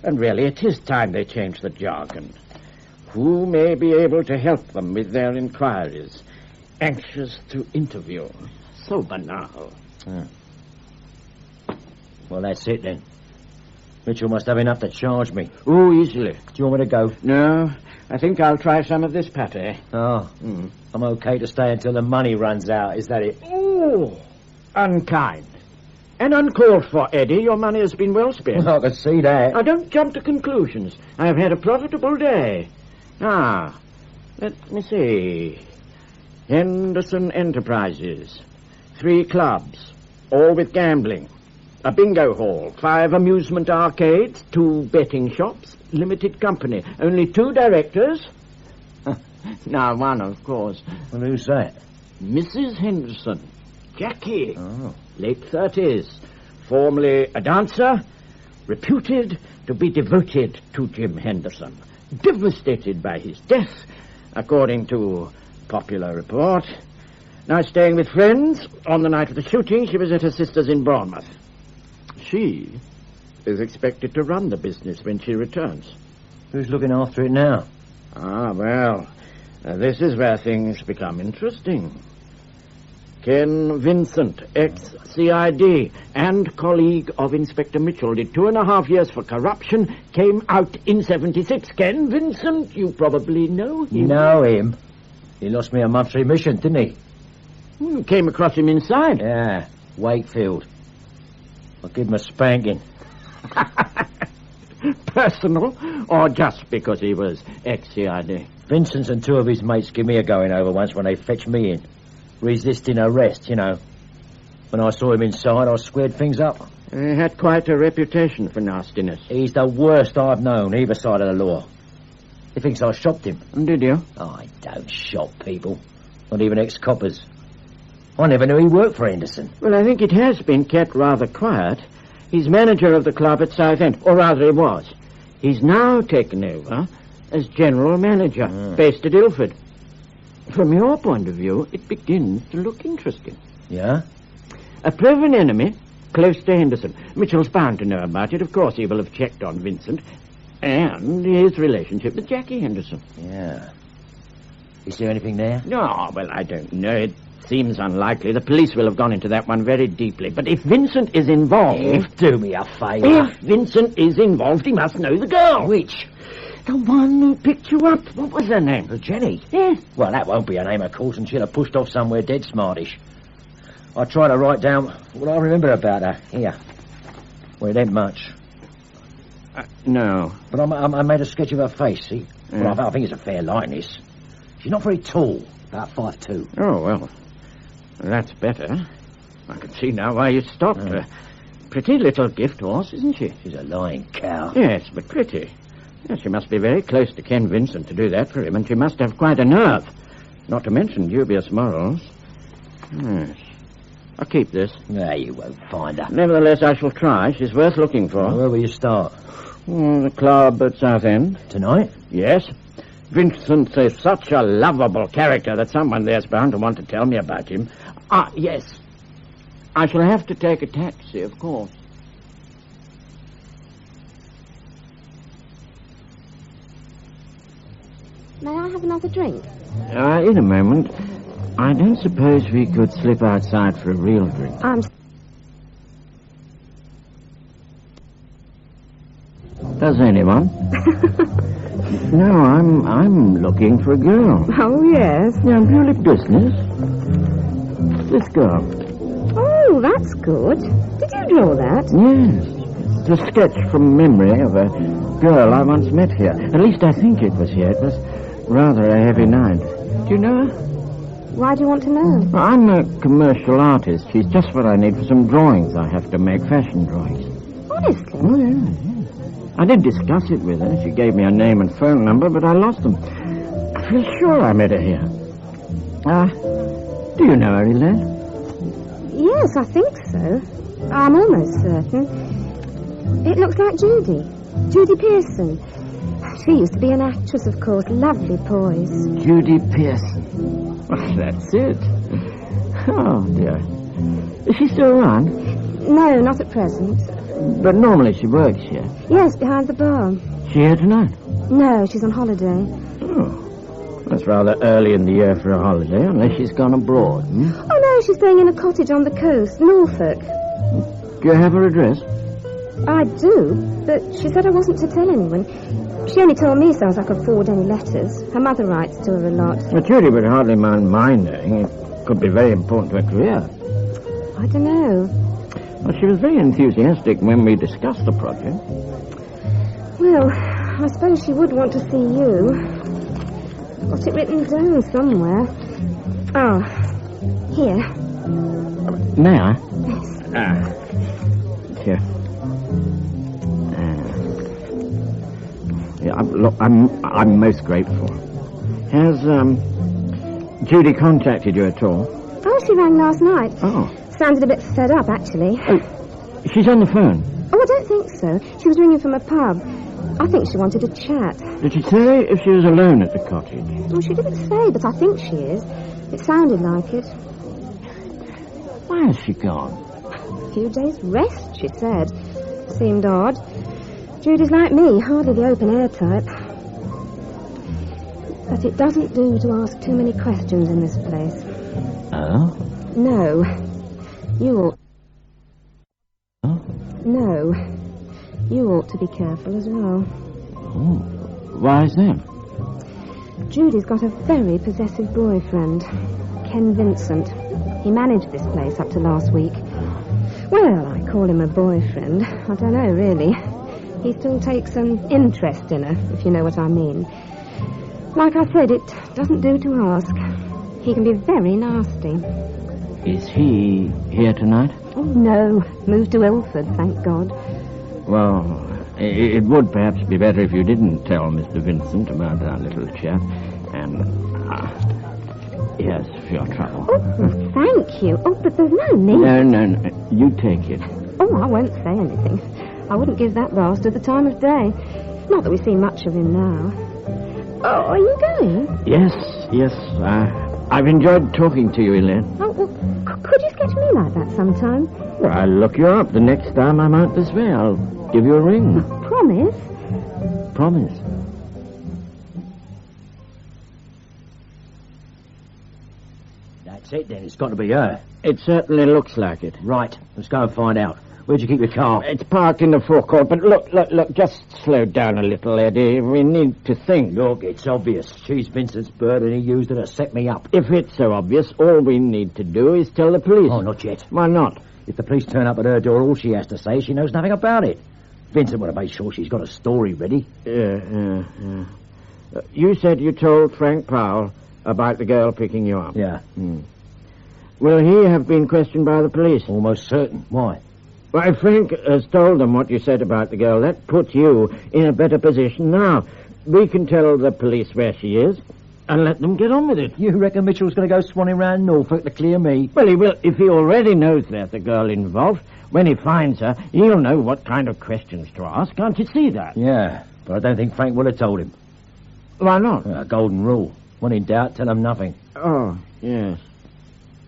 And really, it is time they changed the jargon. Who may be able to help them with their inquiries? Anxious to interview. So banal. Well, that's it then. Mitchell must have enough to charge me. Oh, easily. Do you want me to go? No, I think I'll try some of this pate. Oh, I'm okay to stay until the money runs out. Is that it? Oh, unkind. And uncalled for, Eddie. Your money has been well spent. Well, I can see that. Now, don't jump to conclusions. I have had a profitable day. Let me see. Henderson Enterprises. 3 clubs, all with gambling. A bingo hall, 5 amusement arcades, 2 betting shops, limited company. Only 2 directors. Now, one, of course. Well, who's that? Mrs. Henderson. Jackie. Oh. Late 30s. Formerly a dancer, reputed to be devoted to Jim Henderson. Devastated by his death, according to popular report. Now staying with friends. On the night of the shooting, she was at her sister's in Bournemouth. She is expected to run the business when she returns. Who's looking after it now? This is where things become interesting. Ken Vincent, ex-CID and colleague of Inspector Mitchell, did 2.5 years for corruption, came out in 76. Ken Vincent, you probably know him. Know him? He lost me a month's remission, didn't he? You came across him inside. Yeah, Wakefield. I'll give him a spanking. Personal, or just because he was ex-CID? Vincent's and 2 of his mates give me a going over once when they fetched me in. Resisting arrest, you know. When I saw him inside, I squared things up. He had quite a reputation for nastiness. He's the worst I've known, either side of the law. He thinks I shopped him. Did you? I don't shop people. Not even ex-coppers. I never knew he worked for Henderson. Well, I think it has been kept rather quiet. He's manager of the club at Southend, or rather he was. He's now taken over as general manager, based at Ilford. From your point of view, it begins to look interesting. Yeah? A proven enemy, close to Henderson. Mitchell's bound to know about it. Of course, he will have checked on Vincent. And his relationship with Jackie Henderson. Yeah. Is there anything there? No, well, I don't know. It seems unlikely. The police will have gone into that one very deeply. But if Vincent is involved... Do me a favour. If Vincent is involved, he must know the girl. Which? The one who picked you up. What was her name? Jenny? Yes. Well, that won't be her name, of course, and she'll have pushed off somewhere dead smartish. I try to write down what I remember about her. Here. Well, it ain't much. No. But I made a sketch of her face, see? Yeah. Well, I think it's a fair likeness. She's not very tall, about 5'2". Oh, well, that's better. I can see now why you stopped her. Pretty little gift horse, isn't she? She's a lying cow. Yes, but pretty. Yes, she must be very close to Ken Vincent to do that for him, and she must have quite a nerve. Not to mention dubious morals. Yes. I'll keep this. No, you won't find her. Nevertheless, I shall try. She's worth looking for. Where will you start? The club at Southend. Tonight? Yes. Vincent is such a lovable character that someone there's bound to want to tell me about him. Yes. I shall have to take a taxi, of course. May I have another drink? In a moment. I don't suppose we could slip outside for a real drink. Does anyone? No, I'm looking for a girl. Oh, yes. Yeah, purely business. This girl. Oh, that's good. Did you draw that? Yes. It's a sketch from memory of a girl I once met here. At least I think it was here. It was rather a heavy night. Do you know her? Why do you want to know? I'm a commercial artist. She's just what I need for some drawings I have to make, fashion drawings. Honestly? Oh, yeah. I did discuss it with her. She gave me her name and phone number, but I lost them. I feel sure I met her here. Do you know her, Elaine? Yes, I think so. I'm almost certain. It looks like Judy. Judy Pearson. She used to be an actress, of course. Lovely poise. Judy Pearson. Well, that's it. Oh, dear. Is she still around? No, not at present. But normally she works here. Yes, behind the bar. She here tonight? No, she's on holiday. Oh. That's rather early in the year for a holiday, unless she's gone abroad. Oh, no, she's staying in a cottage on the coast, Norfolk. Do you have her address? I do, but she said I wasn't to tell anyone. She only told me so as I could forward any letters. Her mother writes to her a lot. Well, Judy would hardly mind my knowing. It could be very important to her career. I don't know. Well, she was very enthusiastic when we discussed the project. Well, I suppose she would want to see you. Got it written down somewhere. Oh, here. May I? Yes. Here. Yeah, look, I'm most grateful. Has Judy contacted you at all? Oh, she rang last night. Oh. Sounded a bit fed up, actually. Oh, she's on the phone. Oh, I don't think so. She was ringing from a pub. I think she wanted to chat. Did she say if she was alone at the cottage? Oh, she didn't say, but I think she is. It sounded like it. Why has she gone? A few days' rest, she said. Seemed odd. Judy's like me, hardly the open-air type. But it doesn't do to ask too many questions in this place. Oh? No. You ought... Oh? No. You ought to be careful as well. Oh. Why is that? Judy's got a very possessive boyfriend, Ken Vincent. He managed this place up to last week. Well, I call him a boyfriend. I don't know, really. He still takes an interest in her, if you know what I mean. Like I said, it doesn't do to ask. He can be very nasty. Is he here tonight? Oh, no. Moved to Ilford, thank God. Well, it would perhaps be better if you didn't tell Mr. Vincent about our little chat. And, yes, for your trouble. Oh, thank you. Oh, but there's no need. No. You take it. Oh, I won't say anything. I wouldn't give that bastard the time of day. Not that we see much of him now. Oh, are you going? Yes. I've enjoyed talking to you, Elaine. Oh, well, could you sketch me like that sometime? Well, I'll look you up the next time I'm out this way. I'll give you a ring. Promise? Promise. That's it, then. It's got to be her. It certainly looks like it. Right. Let's go and find out. Where'd you keep your car? It's parked in the forecourt, but look, just slow down a little, Eddie. We need to think. Look, it's obvious. She's Vincent's bird and he used her to set me up. If it's so obvious, all we need to do is tell the police. Oh, not yet. Why not? If the police turn up at her door, all she has to say is she knows nothing about it. Vincent would have made sure she's got a story ready. Yeah. You said you told Frank Powell about the girl picking you up. Yeah. Will he have been questioned by the police? Almost certain. Why? Why, Frank has told them what you said about the girl. That puts you in a better position now. We can tell the police where she is and let them get on with it. You reckon Mitchell's going to go swanning round Norfolk to clear me? Well, he will. If he already knows there's a girl involved, when he finds her, he'll know what kind of questions to ask. Can't you see that? Yeah, but I don't think Frank would have told him. Why not? Golden rule. When in doubt, tell him nothing. Oh, yes.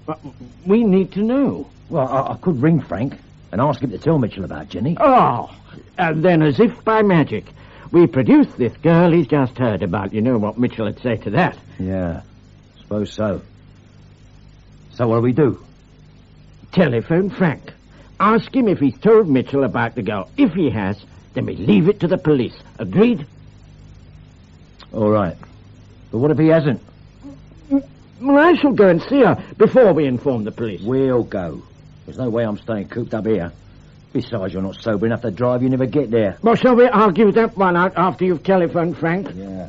But we need to know. Well, I could ring Frank and ask him to tell Mitchell about Jenny. Oh, and then as if by magic, we produce this girl he's just heard about. You know what Mitchell would say to that. Yeah, suppose so. So what do we do? Telephone Frank. Ask him if he's told Mitchell about the girl. If he has, then we leave it to the police. Agreed? All right. But what if he hasn't? Well, I shall go and see her before we inform the police. We'll go. There's no way I'm staying cooped up here. Besides, you're not sober enough to drive. You never get there. Well, shall we argue that one out after you've telephoned Frank? Yeah.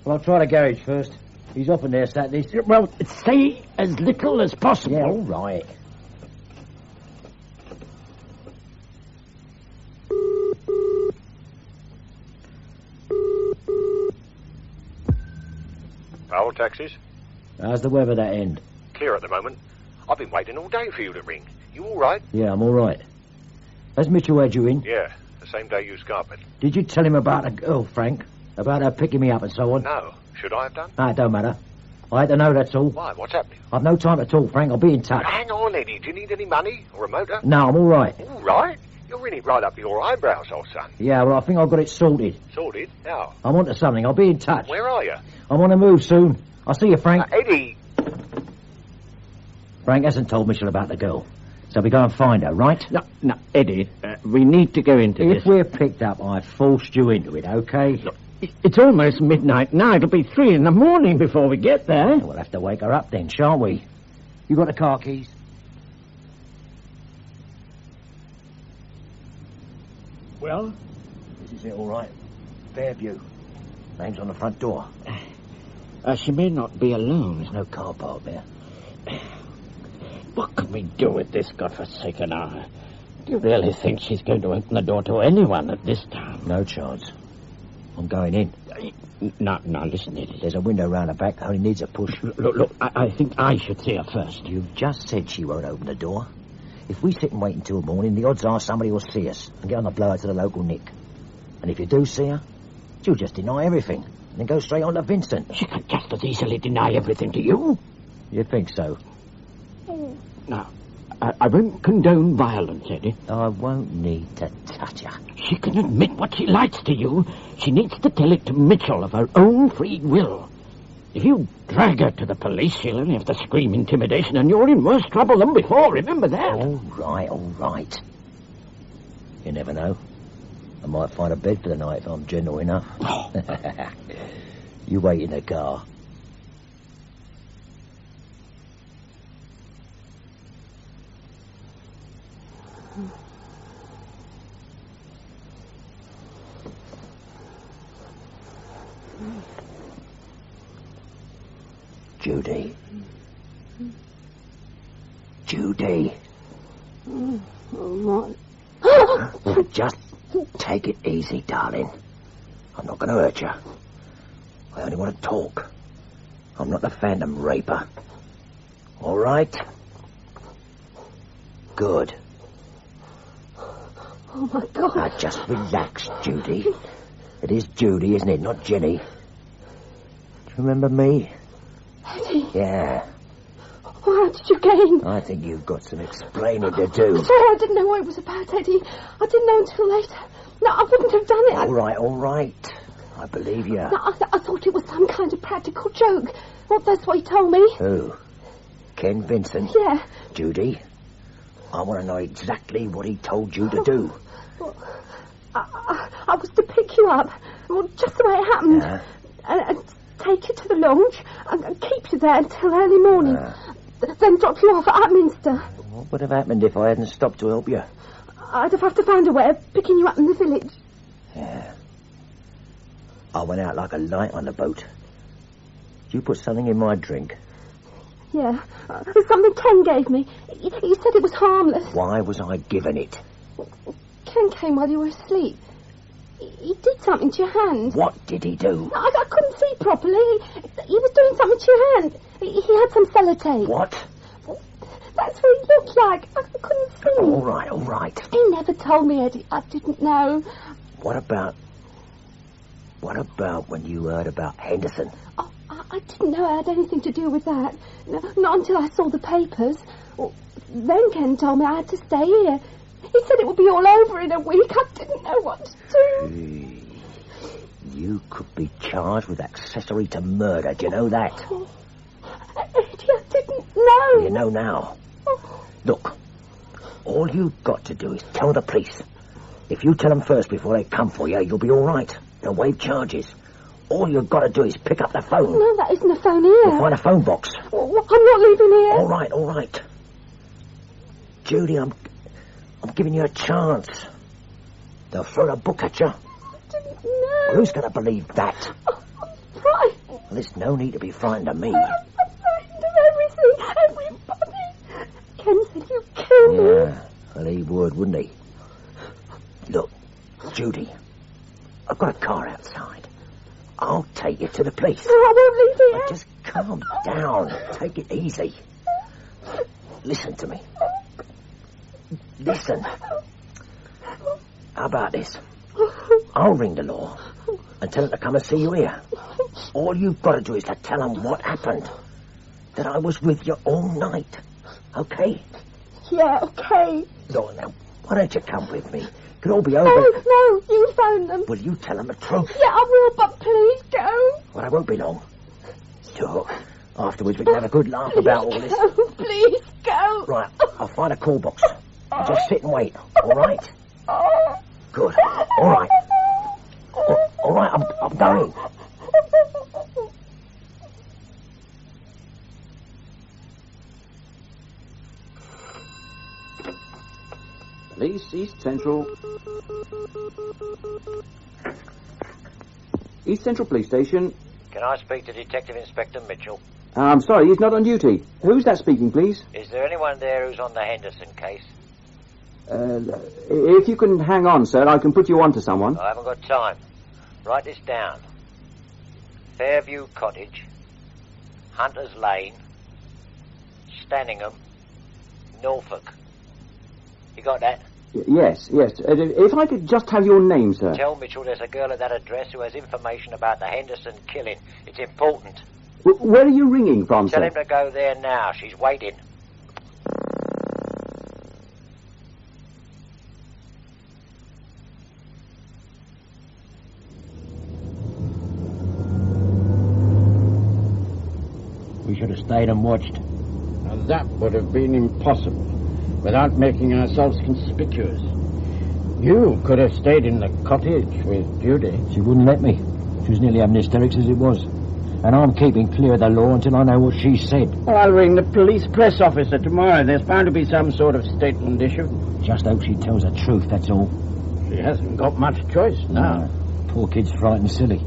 Well, I'll try the garage first. He's often there, Saturdays. Well, say as little as possible. Yeah, all right. Powell taxis? How's the weather that end? Clear at the moment. I've been waiting all day for you to ring. You all right? Yeah, I'm all right. Has Mitchell had you in? Yeah, the same day you scarped. Did you tell him about the girl, Frank? About her picking me up and so on? No. Should I have done? No, it don't matter. I had to know, that's all. Why? What's happening? I've no time to talk, Frank. I'll be in touch. Hang on, Eddie. Do you need any money or a motor? No, I'm all right. All right? You're in it right up your eyebrows, old son. Yeah, well, I think I've got it sorted. Sorted? How? I'm onto something. I'll be in touch. Where are you? I'm on the move soon. I'll see you, Frank. Eddie! Frank hasn't told Mitchell about the girl. So we go and find her, right? No, Eddie, we need to go into this. If we're picked up, I forced you into it, okay? Look, it's almost midnight now. It'll be 3 a.m. before we get there. We'll have to wake her up then, shan't we? You got the car keys? Well? This is it, all right. Fairview. Name's on the front door. She may not be alone. There's no car park there. What can we do with this godforsaken hour? Do you really think she's going to open the door to anyone at this time? No chance. I'm going in. No, listen, Eddie. There's a window round the back that only needs a push. Look, I think I should see her first. You've just said she won't open the door. If we sit and wait until morning, the odds are somebody will see us and get on the blower to the local nick. And if you do see her, she'll just deny everything and then go straight on to Vincent. She can just as easily deny everything to you. You think so? No, I won't condone violence, Eddie. I won't need to touch her. She can admit what she likes to you. She needs to tell it to Mitchell of her own free will. If you drag her to the police, she'll only have to scream intimidation, and you're in worse trouble than before. Remember that. All right. You never know. I might find a bed for the night if I'm gentle enough. You wait in the car. Judy. What? Just take it easy, darling. I'm not going to hurt you. I only want to talk. I'm not the phantom raper. All right? Good. Oh, my God. Now, just relax, Judy. It is Judy, isn't it? Not Jenny. Do you remember me? Eddie. Yeah. Well, how did you get in? I think you've got some explaining to do. I'm sorry, I didn't know what it was about, Eddie. I didn't know until later. No, I wouldn't have done it. All right. I believe you. No, I thought it was some kind of practical joke. Well, that's what he told me. Who? Ken Vincent? Yeah. Judy, I want to know exactly what he told you to do. Well, I was to pick you up. Well, just the way it happened. Yeah. And take you to the lounge and keep you there until early morning. Then drop you off at Upminster. What would have happened if I hadn't stopped to help you? I'd have to find a way of picking you up in the village. Yeah. I went out like a light on the boat. You put something in my drink. Yeah. It was something Ken gave me. He said it was harmless. Why was I given it? Ken came while you were asleep. He did something to your hand. What did he do? I couldn't see properly. He was doing something to your hand. He had some sellotape. What? That's what he looked like. I couldn't see. All right. He never told me, Eddie. I didn't know. What about when you heard about Henderson? Oh, I didn't know it had anything to do with that. No, not until I saw the papers. Well, then Ken told me I had to stay here. He said it would be all over in a week. I didn't know what to do. You could be charged with accessory to murder. Do you know that? Oh, Eddie, I didn't know. You know now. Oh. Look, all you've got to do is tell the police. If you tell them first before they come for you, you'll be all right. They'll waive charges. All you've got to do is pick up the phone. No, that isn't a phone here. We'll find a phone box. Well, I'm not leaving here. All right. Judy, I'm giving you a chance. They'll throw a book at you. I didn't know. Well, who's going to believe that? Oh, I'm frightened. Well, there's no need to be frightened of me. I'm frightened of everything, everybody. Ken said you killed me. Yeah, well, he would, wouldn't he? Look, Judy, I've got a car outside. I'll take you to the police. No, I won't leave here. But just calm down. Take it easy. Listen to me. Listen. How about this? I'll ring the law and tell them to come and see you here. All you've got to do is to tell them what happened. That I was with you all night. Okay? Yeah, okay. Look, now, why don't you come with me? It'll all be over. No, you phone them. Will you tell them the truth? Yeah, I will, but please go. Well, I won't be long. Look, afterwards we can have a good laugh about all this. Go, please go. Right, I'll find a call box. You just sit and wait, all right? Good. All right. All right, I'm going. Police, East Central. East Central Police Station. Can I speak to Detective Inspector Mitchell? I'm sorry, he's not on duty. Who's that speaking, please? Is there anyone there who's on the Henderson case? If you can hang on, sir, I can put you on to someone. I haven't got time. Write this down. Fairview Cottage, Hunter's Lane, Stanningham, Norfolk. You got that? Yes. If I could just have your name, sir. Tell Mitchell there's a girl at that address who has information about the Henderson killing. It's important. Where are you ringing from, Tell sir? him to go there now. She's waiting. We should have stayed and watched. And that would have been impossible without making ourselves conspicuous. You could have stayed in the cottage with Judy. She wouldn't let me. She was nearly having hysterics as it was. And I'm keeping clear of the law until I know what she said. Well, I'll ring the police press officer tomorrow. There's bound to be some sort of statement issued. Just hope she tells the truth, that's all. She hasn't got much choice now. No. Poor kid's frightened silly.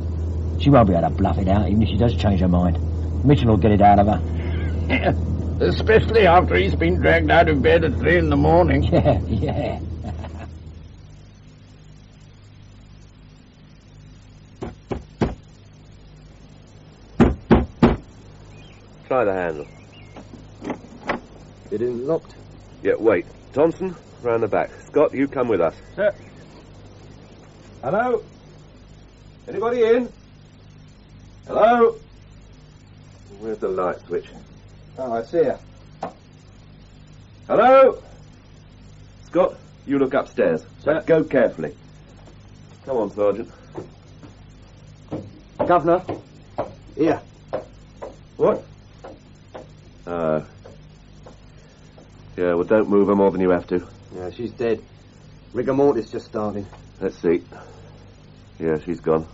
She won't be able to bluff it out, even if she does change her mind. Mitchell will get it out of her. Especially after he's been dragged out of bed at 3 in the morning. Yeah. Try the handle. It isn't locked. Yeah, wait. Thompson, round the back. Scott, you come with us. Sir. Hello? Anybody in? Hello? Where's the light switch? Oh, I see her. Hello? Scott, you look upstairs. Sir. But go carefully. Come on, Sergeant. Governor. Here. What? Yeah, well, don't move her more than you have to. Yeah, she's dead. Rigor mortis just starting. Let's see. Yeah, she's gone.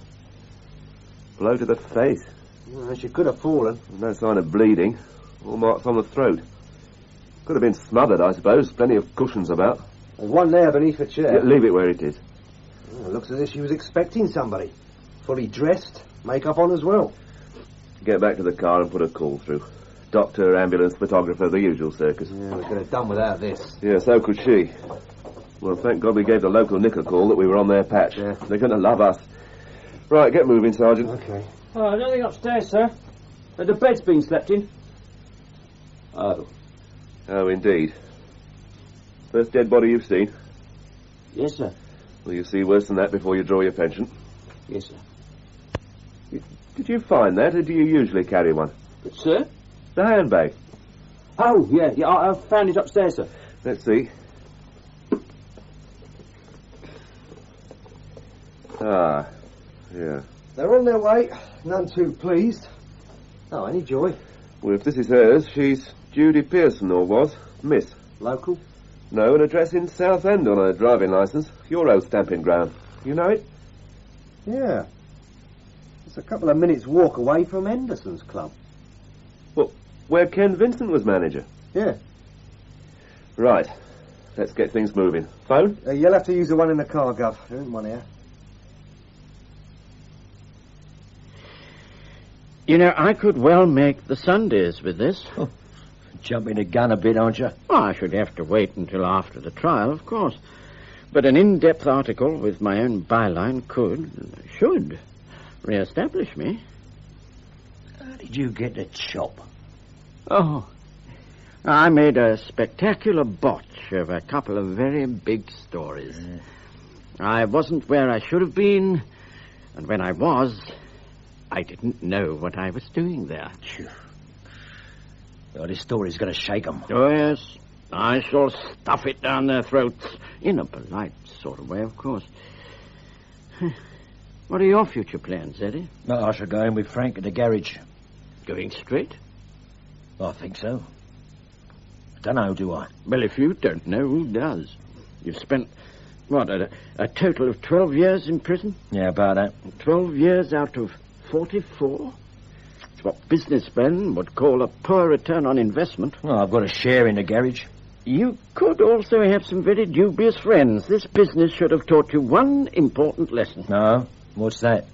Blow to the face. Well, she could have fallen. No sign of bleeding. All marks on the throat. Could have been smothered, I suppose. Plenty of cushions about. There's one there beneath the chair. Yeah, leave it where it is. It looks as if she was expecting somebody. Fully dressed, makeup on as well. Get back to the car and put a call through. Doctor, ambulance, photographer, the usual circus. Yeah, we could have done without this. Yeah, so could she. Well, thank God we gave the local nick a call that we were on their patch. Yeah. They're going to love us. Right, get moving, Sergeant. Okay. Oh, nothing upstairs, sir. The bed's been slept in. Oh. Oh, indeed. First dead body you've seen? Yes, sir. Will you see worse than that before you draw your pension? Yes, sir. Did you find that, or do you usually carry one? But, sir? The handbag. Oh, yeah, I found it upstairs, sir. Let's see. Ah, yeah. They're on their way. None too pleased. Oh, any joy? Well, if this is hers, she's Judy Pearson, or was. Miss. Local? No, an address in Southend on her driving licence. Your old stamping ground. You know it? Yeah. It's a couple of minutes' walk away from Henderson's club. Well, where Ken Vincent was manager. Yeah. Right. Let's get things moving. Phone? You'll have to use the one in the car, Gov. There isn't one here. You know, I could well make the Sundays with this. Jumping the gun a bit, aren't you? Well, I should have to wait until after the trial, of course. But an in-depth article with my own byline should re-establish me. How did you get the chop? Oh, I made a spectacular botch of a couple of very big stories. I wasn't where I should have been, and when I was, I didn't know what I was doing there. Well, this story's going to shake 'em. Oh, yes. I shall stuff it down their throats. In a polite sort of way, of course. What are your future plans, Eddie? No, I shall go in with Frank at the garage. Going straight? I think so. I don't know, do I? Well, if you don't know, who does? You've spent, what, a total of 12 years in prison? Yeah, about that. 12 years out of 44? It's what businessmen would call a poor return on investment. Well, I've got a share in the garage. You could also have some very dubious friends. This business should have taught you one important lesson. No? What's that?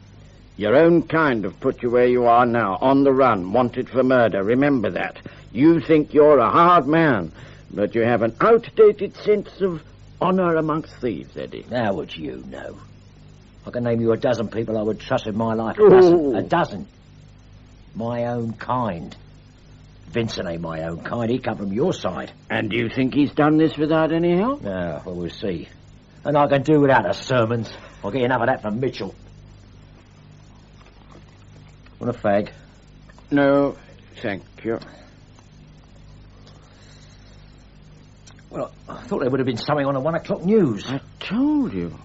Your own kind have put you where you are now, on the run, wanted for murder. Remember that. You think you're a hard man, but you have an outdated sense of honour amongst thieves, Eddie. How would you know? I can name you a dozen people I would trust with my life. Oh. A dozen. My own kind. Vincent ain't my own kind. He come from your side. And do you think he's done this without any help? No, well, we'll see. And I can do without the sermons. I'll get enough of that from Mitchell. Want a fag? No, thank you. Well, I thought there would have been something on the 1 o'clock news. I told you.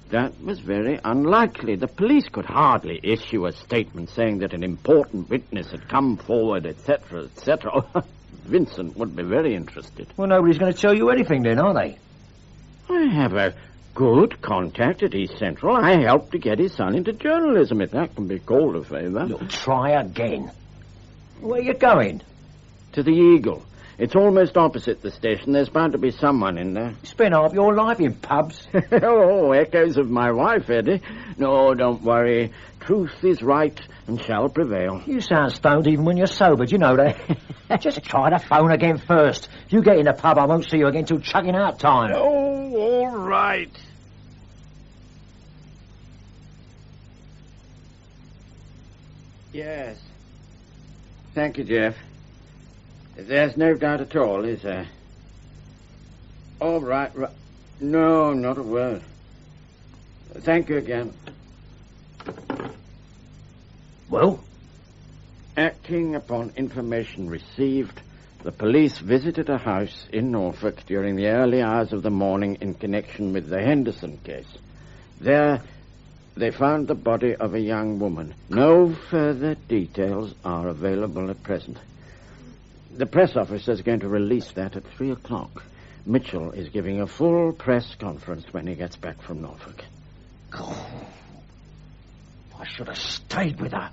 That was very unlikely. The police could hardly issue a statement saying that an important witness had come forward, etc., etc. Vincent would be very interested. Well, nobody's going to tell you anything then, are they? I have a good contact at East Central. I helped to get his son into journalism, if that can be called a favour. Look, try again. Where are you going? To the Eagle. It's almost opposite the station. There's bound to be someone in there. You spent half your life in pubs. Oh, echoes of my wife, Eddie. No, don't worry. Truth is right and shall prevail. You sound stoned even when you're sober, do you know that? Just try the phone again first. If you get in the pub, I won't see you again till chucking out time. Oh, all right. Yes. Thank you, Jeff. There's no doubt at all, is there? All right. No, not a word. Thank you again. Well? Acting upon information received, the police visited a house in Norfolk during the early hours of the morning in connection with the Henderson case. There, they found the body of a young woman. No further details are available at present. The press officer is going to release that at 3 o'clock. Mitchell is giving a full press conference when he gets back from Norfolk. Oh, I should have stayed with her.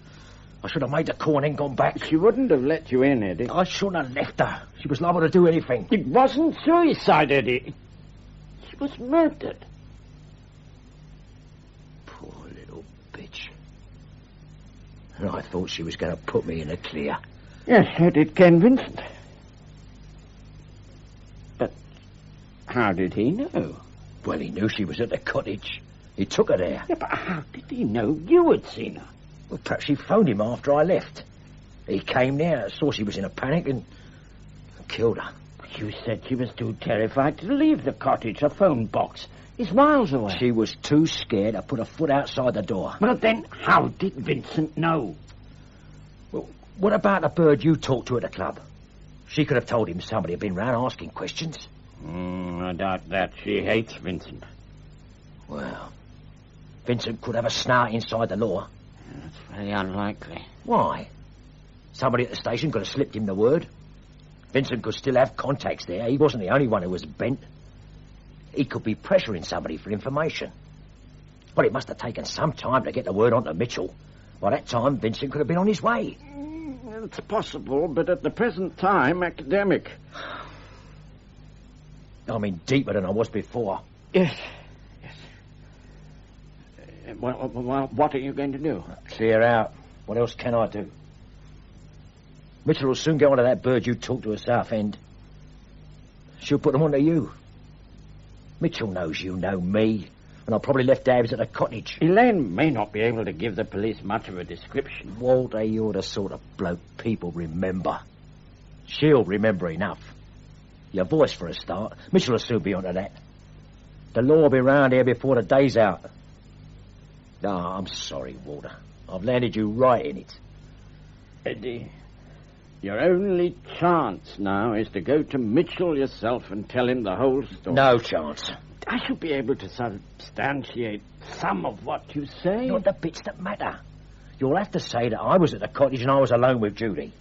I should have made the call and then gone back. She wouldn't have let you in, Eddie. I shouldn't have left her. She was liable to do anything. It wasn't suicide, Eddie. She was murdered. Poor little bitch. And I thought she was going to put me in the clear. Yes, so did Ken Vincent. But how did he know? Well, he knew she was at the cottage. He took her there. Yeah, but how did he know you had seen her? Well, perhaps she phoned him after I left. He came there, saw she was in a panic, and killed her. You said she was too terrified to leave the cottage. A phone box is miles away. She was too scared to put a foot outside the door. Well, then how did Vincent know? Well, what about the bird you talked to at the club? She could have told him somebody had been round asking questions. I doubt that. She hates Vincent. Well, Vincent could have a snout inside the law. That's very unlikely. Why? Somebody at the station could have slipped him the word. Vincent could still have contacts there. He wasn't the only one who was bent. He could be pressuring somebody for information. Well, it must have taken some time to get the word on to Mitchell. By that time, Vincent could have been on his way. It's possible, but at the present time, academic. I mean, deeper than I was before. Yes. Well, what are you going to do? Clear out. What else can I do? Mitchell will soon get onto that bird you talked to at Southend. She'll put them onto you. Mitchell knows you know me, and I probably left Dabbs at the cottage. Elaine may not be able to give the police much of a description. Walter, you're the sort of bloke people remember. She'll remember enough. Your voice for a start. Mitchell will soon be onto that. The law will be round here before the day's out. Ah, I'm sorry, Walter. I've landed you right in it. Eddie, your only chance now is to go to Mitchell yourself and tell him the whole story. No chance. I shall be able to substantiate some of what you say. Not the bits that matter. You'll have to say that I was at the cottage and I was alone with Judy.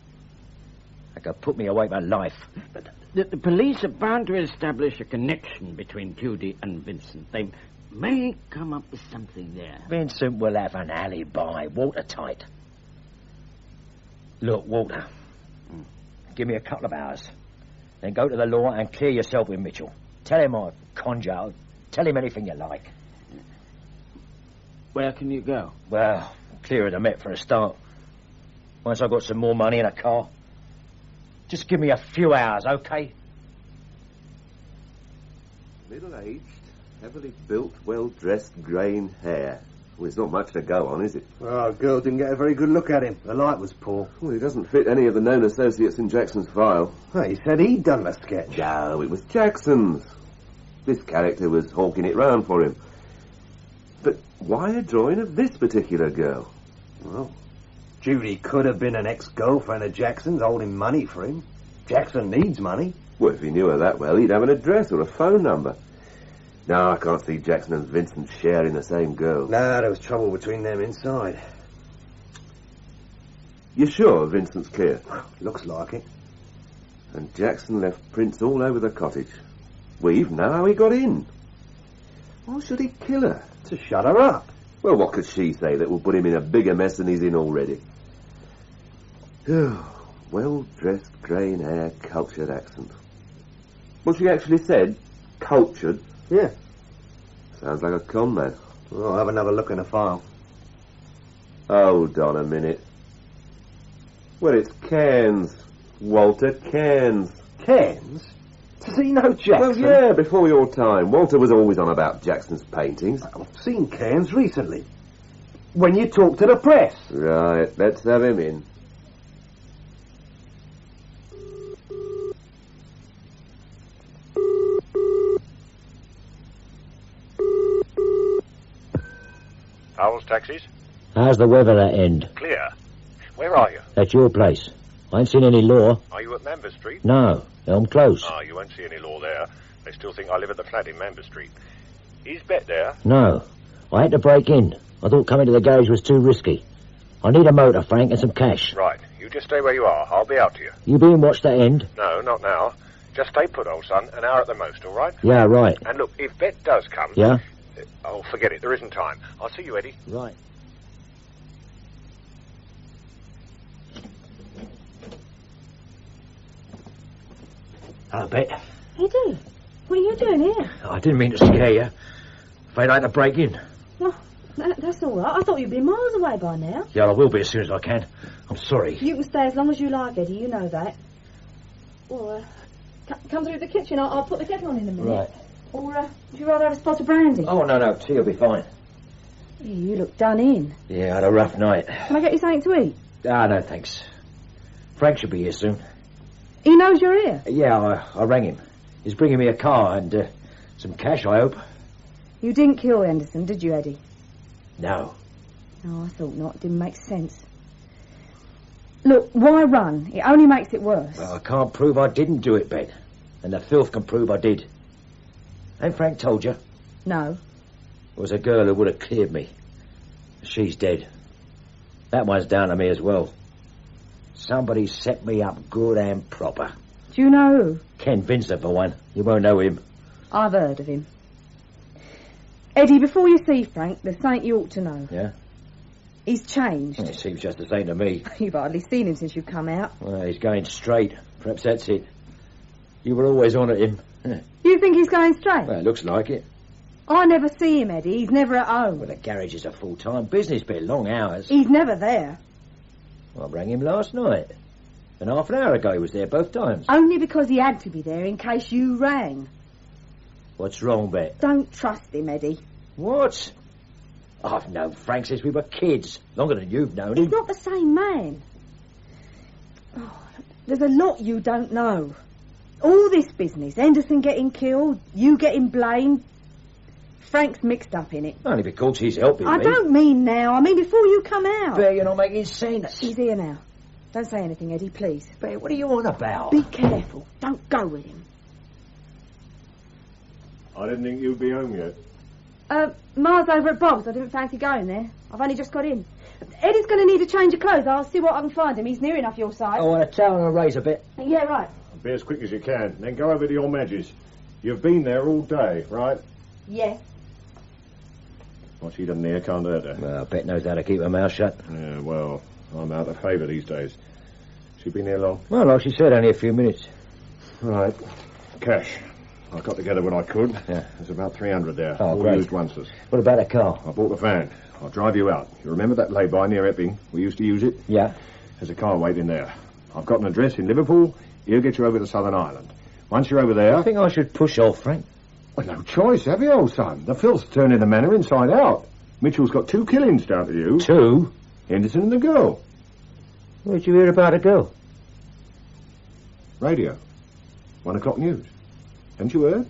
That could put me away for life. But the police are bound to establish a connection between Judy and Vincent. They may come up with something there. Vincent will have an alibi, watertight. Look, Walter, give me a couple of hours. Then go to the law and clear yourself with Mitchell. Tell him I conjure. Tell him anything you like. Where can you go? Well, clear of the Met for a start. Once I've got some more money and a car. Just give me a few hours, okay? Middle-aged, heavily built, well-dressed, greying hair. Well, it's not much to go on, is it? Well, the girl didn't get a very good look at him. The light was poor. Well, he doesn't fit any of the known associates in Jackson's file. Well, he said he'd done the sketch. No, it was Jackson's. This character was hawking it round for him. But why a drawing of this particular girl? Well, Judy could have been an ex-girlfriend of Jackson's holding money for him. Jackson needs money. Well, if he knew her that well, he'd have an address or a phone number. No, I can't see Jackson and Vincent sharing the same girl. No, there was trouble between them inside. You sure Vincent's clear? Looks like it. And Jackson left prints all over the cottage. We even know how he got in. Why should he kill her? To shut her up. Well, what could she say that will put him in a bigger mess than he's in already? Well-dressed, greying hair, cultured accent. Well, she actually said cultured. Yeah. Sounds like a con man. Well, I'll have another look in the file. Hold on a minute. Well, it's Cairns. Walter Cairns. Cairns? Does he know Jackson? Well, yeah, before your time. Walter was always on about Jackson's paintings. I've seen Cairns recently. When you talked to the press. Right, let's have him in. Howell's taxis? How's the weather that end? Clear. Where are you? At your place. I ain't seen any law. Are you at Member Street? No, I'm close. Ah, you won't see any law there. They still think I live at the flat in Member Street. Is Bet there? No, I had to break in. I thought coming to the garage was too risky. I need a motor, Frank, and some cash. Right, you just stay where you are. I'll be out to you. You being watched that end? No, not now. Just stay put, old son. An hour at the most, all right? Yeah, right. And look, if Bet does come... Yeah? Oh, forget it. There isn't time. I'll see you, Eddie. Right. Hello, Bet. Eddie, what are you doing here? I didn't mean to scare you. Afraid I had to break in. Well, that's all right. I thought you'd be miles away by now. Yeah, I will be as soon as I can. I'm sorry. You can stay as long as you like, Eddie. You know that. Or, come through the kitchen. I'll put the kettle on in a minute. Right. Or, would you rather have a spot of brandy? Oh, no, tea will be fine. You look done in. Yeah, I had a rough night. Can I get you something to eat? Ah, no, thanks. Frank should be here soon. He knows you're here? Yeah, I rang him. He's bringing me a car and some cash, I hope. You didn't kill Henderson, did you, Eddie? No. No, I thought not. It didn't make sense. Look, why run? It only makes it worse. Well, I can't prove I didn't do it, Ben. And the filth can prove I did. Ain't Frank told you? No. It was a girl who would have cleared me. She's dead. That one's down to me as well. Somebody set me up good and proper. Do you know who? Ken Vincent, for one. You won't know him. I've heard of him. Eddie, before you see Frank, there's something you ought to know. Yeah? He's changed. It seems just the same to me. You've hardly seen him since you've come out. Well, he's going straight. Perhaps that's it. You were always on at him. You think he's going straight? Well, it looks like it. I never see him, Eddie. He's never at home. Well, the garage is a full-time business, but long hours. He's never there. I rang him last night. And half an hour ago he was there both times. Only because he had to be there in case you rang. What's wrong, Bet? Don't trust him, Eddie. What? I've known Frank since we were kids. Longer than you've known him. He's not the same man. Oh, there's a lot you don't know. All this business, Henderson getting killed, you getting blamed. Frank's mixed up in it. Only because he's helping me. I don't mean now. I mean before you come out. Bet you're not making sense. He's here now. Don't say anything, Eddie, please. Bet, what are you on about? Be careful. Don't go with him. I didn't think you'd be home yet. Ma's over at Bob's. I didn't fancy going there. I've only just got in. Eddie's going to need a change of clothes. I'll see what I can find him. He's near enough your side. I want a towel and a razor, Bet. Yeah, right. Be as quick as you can, then go over to your Madge's. You've been there all day, right? Yes. What she doesn't hear can't hurt her. Well, Bet knows how to keep her mouth shut. Yeah, well, I'm out of favour these days. She been here long? Well, like she said, only a few minutes. Right. Cash. I got together what I could. Yeah. There's about 300 there. Oh, all great. used onces. What about a car? I bought the van. I'll drive you out. You remember that lay-by near Epping? We used to use it? Yeah. There's a car waiting there. I've got an address in Liverpool. He'll get you over to Southern Ireland. Once you're over there... I think I should push off, Frank. Well, no choice, have you, old son? The filth's turning the manor inside out. Mitchell's got 2 killings down to you. 2? Henderson and the girl. Where'd you hear about a girl? Radio. 1 o'clock news. Haven't you heard?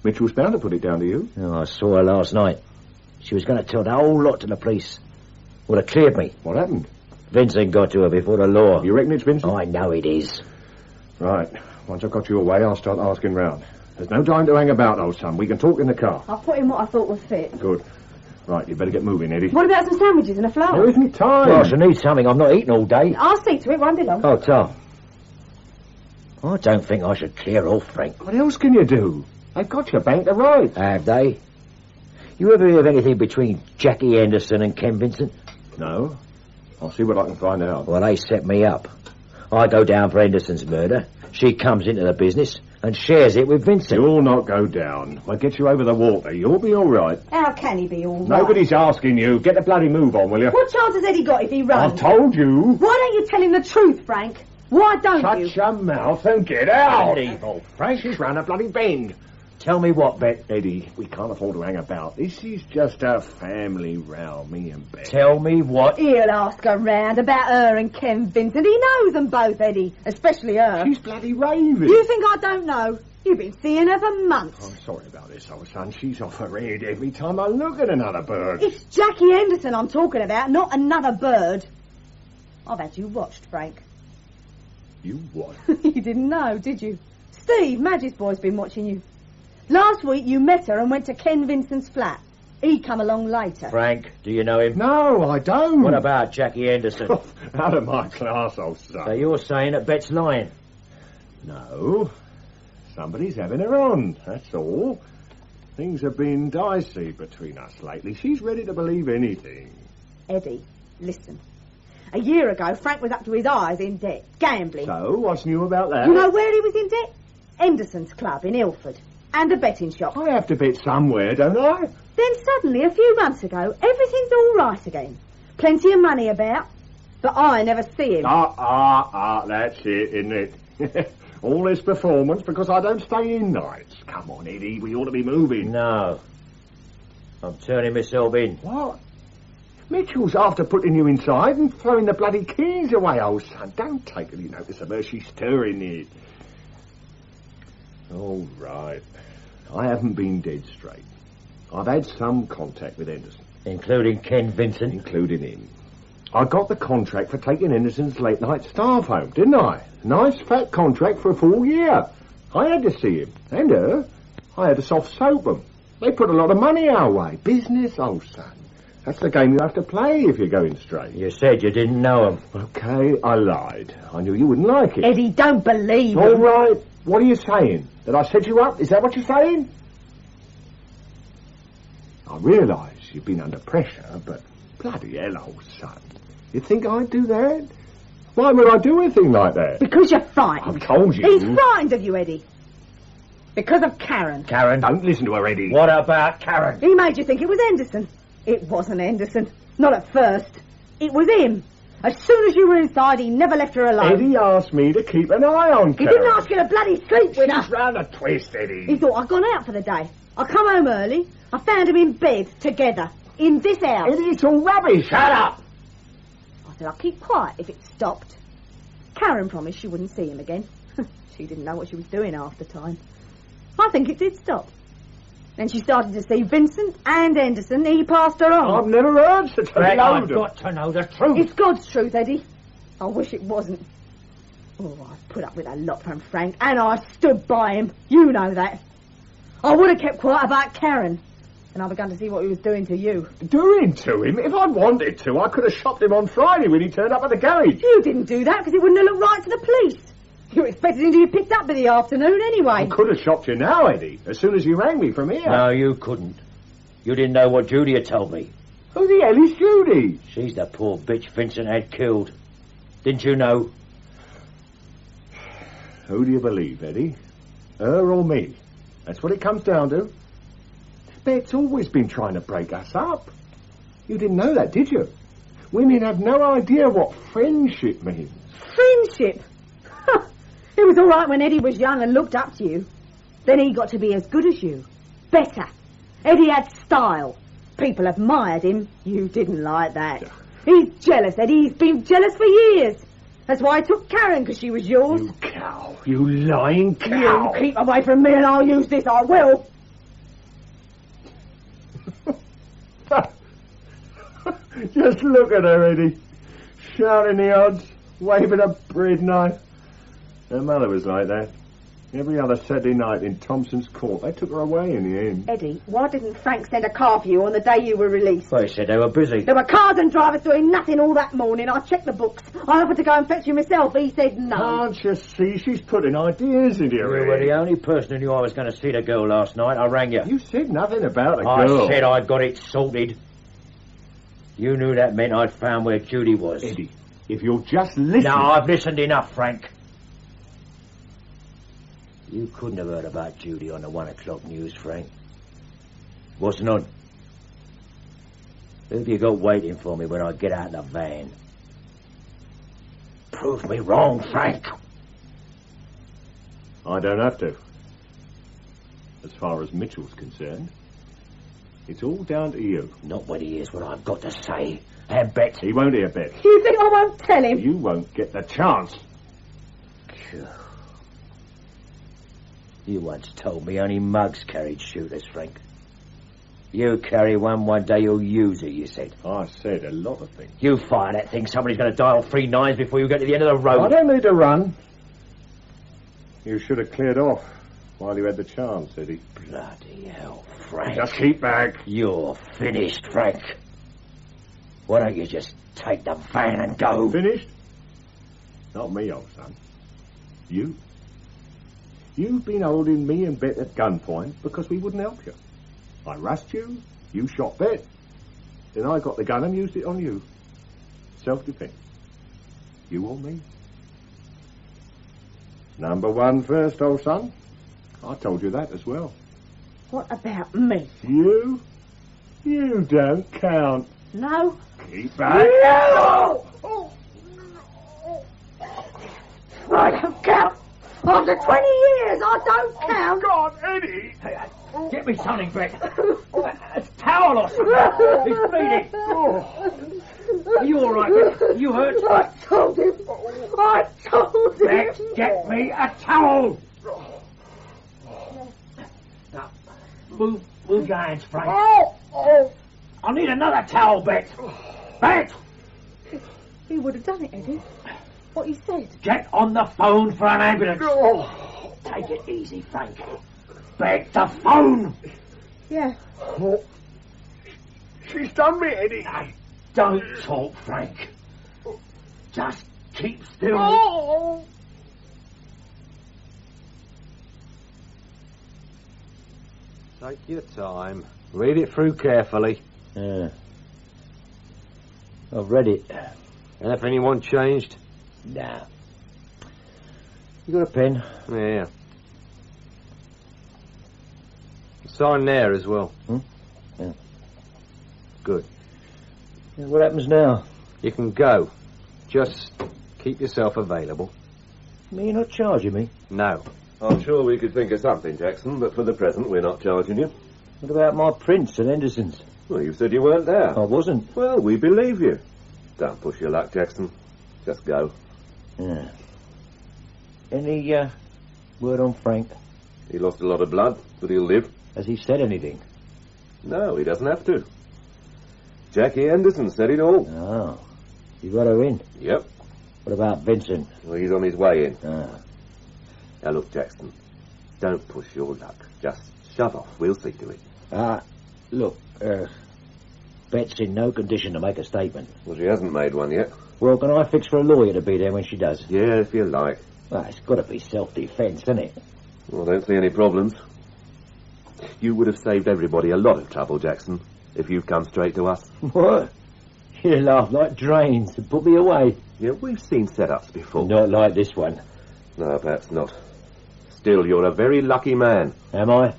Mitchell's bound to put it down to you. Oh, I saw her last night. She was going to tell the whole lot to the police. Would have cleared me. What happened? Vincent got to her before the law. You reckon it's Vincent? I know it is. Right. Once I've got you away, I'll start asking round. There's no time to hang about, old son. We can talk in the car. I'll put in what I thought would fit. Good. Right, you better get moving, Eddie. What about some sandwiches and a flower? There isn't time. Well, I shall need something. I'm not eating all day. I'll see to it. Won't be long. Oh, Tom. I don't think I should clear off, Frank. What else can you do? They've got your bank to rights. Have they? You ever hear of anything between Jackie Henderson and Ken Vincent? No. I'll see what I can find out. Well, they set me up. I go down for Henderson's murder. She comes into the business and shares it with Vincent. You'll not go down. I'll get you over the water. You'll be all right. How can he be all right? Nobody's asking you. Get the bloody move on, will you? What chance has Eddie got if he runs? I've told you. Why don't you tell him the truth, Frank? Why don't you? Shut your mouth and get out. Evil. Frank, she's round a bloody bend. Tell me what, Bet? Eddie, we can't afford to hang about. This is just a family row, me and Bet. Tell me what? He'll ask around about her and Ken Vincent. He knows them both, Eddie. Especially her. She's bloody raving. You think I don't know? You've been seeing her for months. I'm sorry about this, old son. She's off her head every time I look at another bird. It's Jackie Henderson I'm talking about, not another bird. I've had you watched, Frank. You what? You didn't know, did you? Steve, Madge's boy's been watching you. Last week you met her and went to Ken Vincent's flat. He come along later. Frank, do you know him? No, I don't. What about Jackie Henderson? Out of my class, old son. So you're saying that Bet's lying? No. Somebody's having her on, that's all. Things have been dicey between us lately. She's ready to believe anything. Eddie, listen. A year ago, Frank was up to his eyes in debt, gambling. So, what's new about that? You know where he was in debt? Henderson's club in Ilford. And a betting shop. I have to bet somewhere, don't I? Then suddenly, a few months ago, everything's all right again. Plenty of money about. But I never see him. That's it, isn't it? All this performance because I don't stay in nights. Come on, Eddie, we ought to be moving. No. I'm turning myself in. What? Mitchell's after putting you inside and throwing the bloody keys away, old son. Don't take any notice of her. She's stirring it. All right. I haven't been dead straight. I've had some contact with Henderson. Including Ken Vincent? Including him. I got the contract for taking Henderson's late-night staff home, didn't I? Nice fat contract for a full year. I had to see him. And her. I had to soft soap them. They put a lot of money our way. Business, old son. That's the game you have to play if you're going straight. You said you didn't know him. Okay, I lied. I knew you wouldn't like it. Eddie, don't believe All him. right. What are you saying? That I set you up? Is that what you're saying? I realise you've been under pressure, but bloody hell, old son. You think I'd do that? Why would I do anything like that? Because you're frightened. I've told you. He's frightened of you, Eddie. Because of Karen. Karen? Don't listen to her, Eddie. What about Karen? He made you think it was Henderson. It wasn't Henderson. Not at first. It was him. As soon as you were inside, he never left her alone. Eddie asked me to keep an eye on He Karen. didn't ask you to bloody sleep with her. She's round a twist, Eddie. He thought I'd gone out for the day. I come home early. I found him in bed, together, in this house. Eddie, it's all rubbish. Shut up. I said I'd keep quiet if it stopped. Karen promised she wouldn't see him again. She didn't know what she was doing half the time. I think it did stop. Then she started to see Vincent and Henderson. He passed her on. I've never heard such a Frank, load I've got to know the truth. It's God's truth, Eddie. I wish it wasn't. Oh, I put up with a lot from Frank, and I stood by him. You know that. I would have kept quiet about Karen, and I begun to see what he was doing to you. Doing to him? If I'd wanted to, I could have shopped him on Friday when he turned up at the garage. You didn't do that because he wouldn't have looked right to the police. You expected him to be picked up in the afternoon anyway. I could have shopped you now, Eddie, as soon as you rang me from here. No, you couldn't. You didn't know what Judy had told me. Who the hell is Judy? She's the poor bitch Vincent had killed. Didn't you know? Who do you believe, Eddie? Her or me? That's what it comes down to. Bet's always been trying to break us up. You didn't know that, did you? Women have no idea what friendship means. Friendship? It was all right when Eddie was young and looked up to you. Then he got to be as good as you. Better. Eddie had style. People admired him. You didn't like that. He's jealous, Eddie. He's been jealous for years. That's why I took Karen, because she was yours. You cow. You lying cow. You keep away from me and I'll use this. I will. Just look at her, Eddie. Shouting the odds, waving a bread knife. Her mother was like that. Every other Saturday night in Thompson's Court, they took her away in the end. Eddie, why didn't Frank send a car for you on the day you were released? Well, he said they were busy. There were cars and drivers doing nothing all that morning. I checked the books. I offered to go and fetch you myself. He said no. Can't you see she's putting ideas into your You head? were the only person who knew I was going to see the girl last night. I rang you. You said nothing about a I girl. said I'd got it sorted. You knew that meant I'd found where Judy was. Eddie, if you'll just listen... No, I've listened enough, Frank. You couldn't have heard about Judy on the 1 o'clock news, Frank. Wasn't on. Who have you got waiting for me when I get out of the van? Prove me wrong, Frank. I don't have to. As far as Mitchell's concerned, it's all down to you. Not when he hears what I've got to say. And Bet. He won't hear Bet. You think I won't tell him? You won't get the chance. You once told me only mugs carried shooters, Frank. You carry one day you'll use it, you said. I said a lot of things. You fire that thing, somebody's going to dial 3 9s before you get to the end of the road. I don't need to run. You should have cleared off while you had the chance, Eddie. Bloody hell, Frank. Just keep back. You're finished, Frank. Why don't you just take the van and go? Finished? Not me, old son. You. You've been holding me and Bet at gunpoint because we wouldn't help you. I rushed you, you shot Bet. Then I got the gun and used it on you. Self-defense. You or me? Number 1 first, old son. I told you that as well. What about me? You? You don't count. No? Keep back. No! I don't count. After 20 years, I don't count. God, Eddie! Get me something, Bet. A towel or something. He's bleeding. Are you all right, Bet? You hurt? I told him. Bet, get me a towel. Now, move your hands, Frank. I need another towel, Bet. Bet! He would have done it, Eddie. What you said. Get on the phone for an ambulance. Take it easy, Frank. Bet the phone. Yeah. She's done me, Eddie. Now, don't talk, Frank. Just keep still. Take your time. Read it through carefully. Yeah. I've read it. Anything you want changed? Nah. You got a pen? Yeah. Sign there as well. Yeah. Good. Yeah, what happens now? You can go. Just keep yourself available. You're not charging me? No. I'm sure we could think of something, Jackson, but for the present we're not charging you. What about my prints and Henderson's? Well, you said you weren't there. I wasn't. Well, we believe you. Don't push your luck, Jackson. Just go. Yeah. Any, word on Frank? He lost a lot of blood, but he'll live. Has he said anything? No, he doesn't have to. Jackie Henderson said it all. Oh. You got her in? Yep. What about Vincent? Well, he's on his way in. Ah. Now, look, Jackson. Don't push your luck. Just shove off. We'll see to it. Look, Bet's in no condition to make a statement. Well, she hasn't made one yet. Well, can I fix for a lawyer to be there when she does? Yeah, if you like. Well, it's got to be self-defence, isn't it? Well, I don't see any problems. You would have saved everybody a lot of trouble, Jackson, if you'd come straight to us. What? You laugh like drains and put me away. Yeah, we've seen setups before. Not like this one. No, perhaps not. Still, you're a very lucky man. Am I?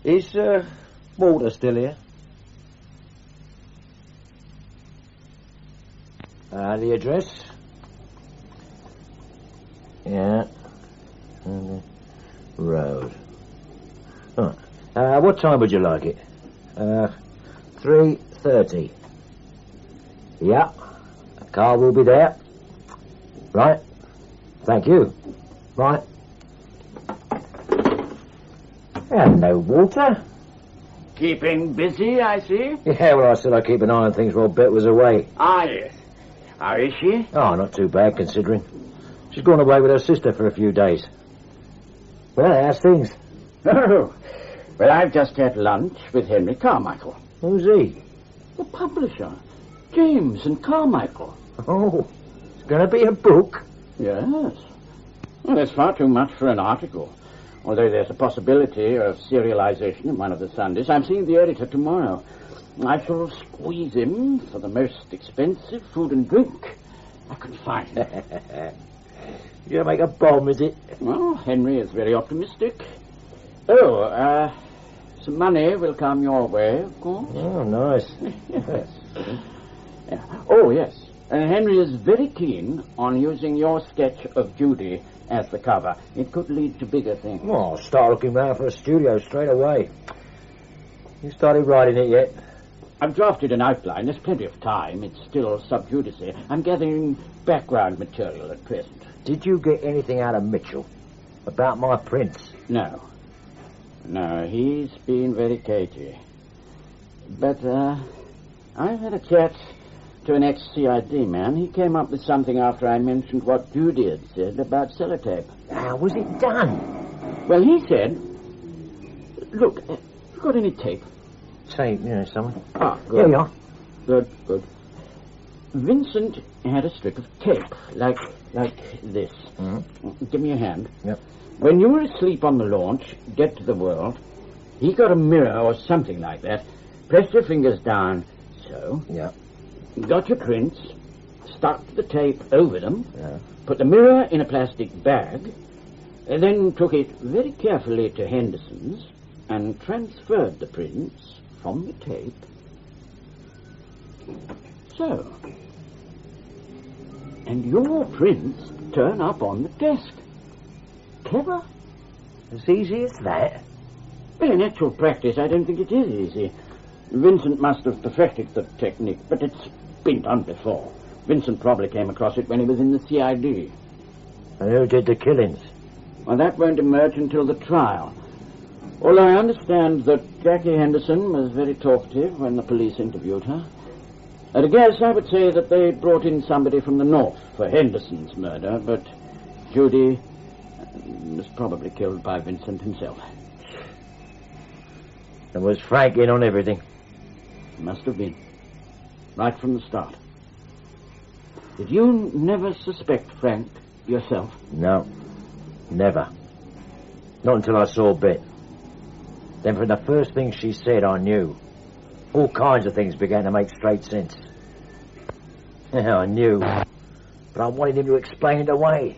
Is, Walter still here? The address? Yeah. Road. Oh. What time would you like it? 3:30. Yeah. A car will be there. Right. Thank you. Right. Hello, Walter. Keeping busy, I see. Yeah, well, I said I'd keep an eye on things while Bet was away. Ah, yes. How is she? Oh, not too bad, considering. She's gone away with her sister for a few days. Well, how's things? Oh, well, I've just had lunch with Henry Carmichael. Who's he? The publisher. James and Carmichael. Oh, it's going to be a book? Yes. Well, there's far too much for an article. Although there's a possibility of serialization in one of the Sundays. I'm seeing the editor tomorrow. I shall squeeze him for the most expensive food and drink I can find. You make a bomb, is it? Well, Henry is very optimistic. Oh, some money will come your way, of course. Oh, nice. Yes. Yeah. Oh, yes. Henry is very keen on using your sketch of Judy as the cover. It could lead to bigger things. Well, I'll start looking round for a studio straight away. You started writing it yet? I've drafted an outline. There's plenty of time. It's still sub judice. I'm gathering background material at present. Did you get anything out of Mitchell about my prints? No. No, he's been very cagey. But, I've had a chat to an ex-CID man. He came up with something after I mentioned what Judy had said about sellotape. How was it done? Well, he said... Look, you got any tape? Tape, yeah, someone. Ah, good. Here you are. Good, good. Vincent had a strip of tape, like this. Mm-hmm. Give me a hand. Yep. When you were asleep on the launch, dead to the world, he got a mirror or something like that. Pressed your fingers down, so. Yeah. Got your prints, stuck the tape over them, put the mirror in a plastic bag, and then took it very carefully to Henderson's and transferred the prints from the tape. So. And your prints turn up on the desk. Clever? As easy as that? Well, in actual practice, I don't think it is easy. Vincent must have perfected the technique, but it's been done before. Vincent probably came across it when he was in the CID. And who did the killings? Well, that won't emerge until the trial. Although I understand that Jackie Henderson was very talkative when the police interviewed her. At a guess, I would say that they brought in somebody from the north for Henderson's murder, but Judy was probably killed by Vincent himself. And was Frank in on everything? Must have been. Right from the start. Did you never suspect Frank yourself? No. Never. Not until I saw Bet. Then from the first thing she said, I knew. All kinds of things began to make straight sense. Yeah, I knew. But I wanted him to explain it away.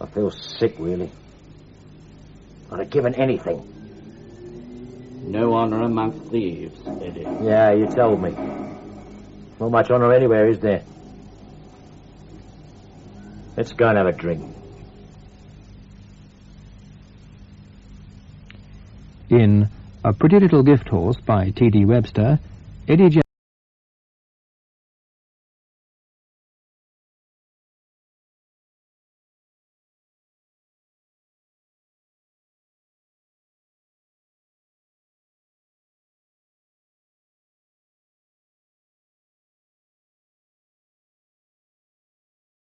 I feel sick, really. I'd have given anything. No honour amongst thieves, Eddie. Yeah, you told me. Not much honour anywhere, is there? Let's go and have a drink. In A Pretty Little Gift Horse by T.D. Webster, Eddie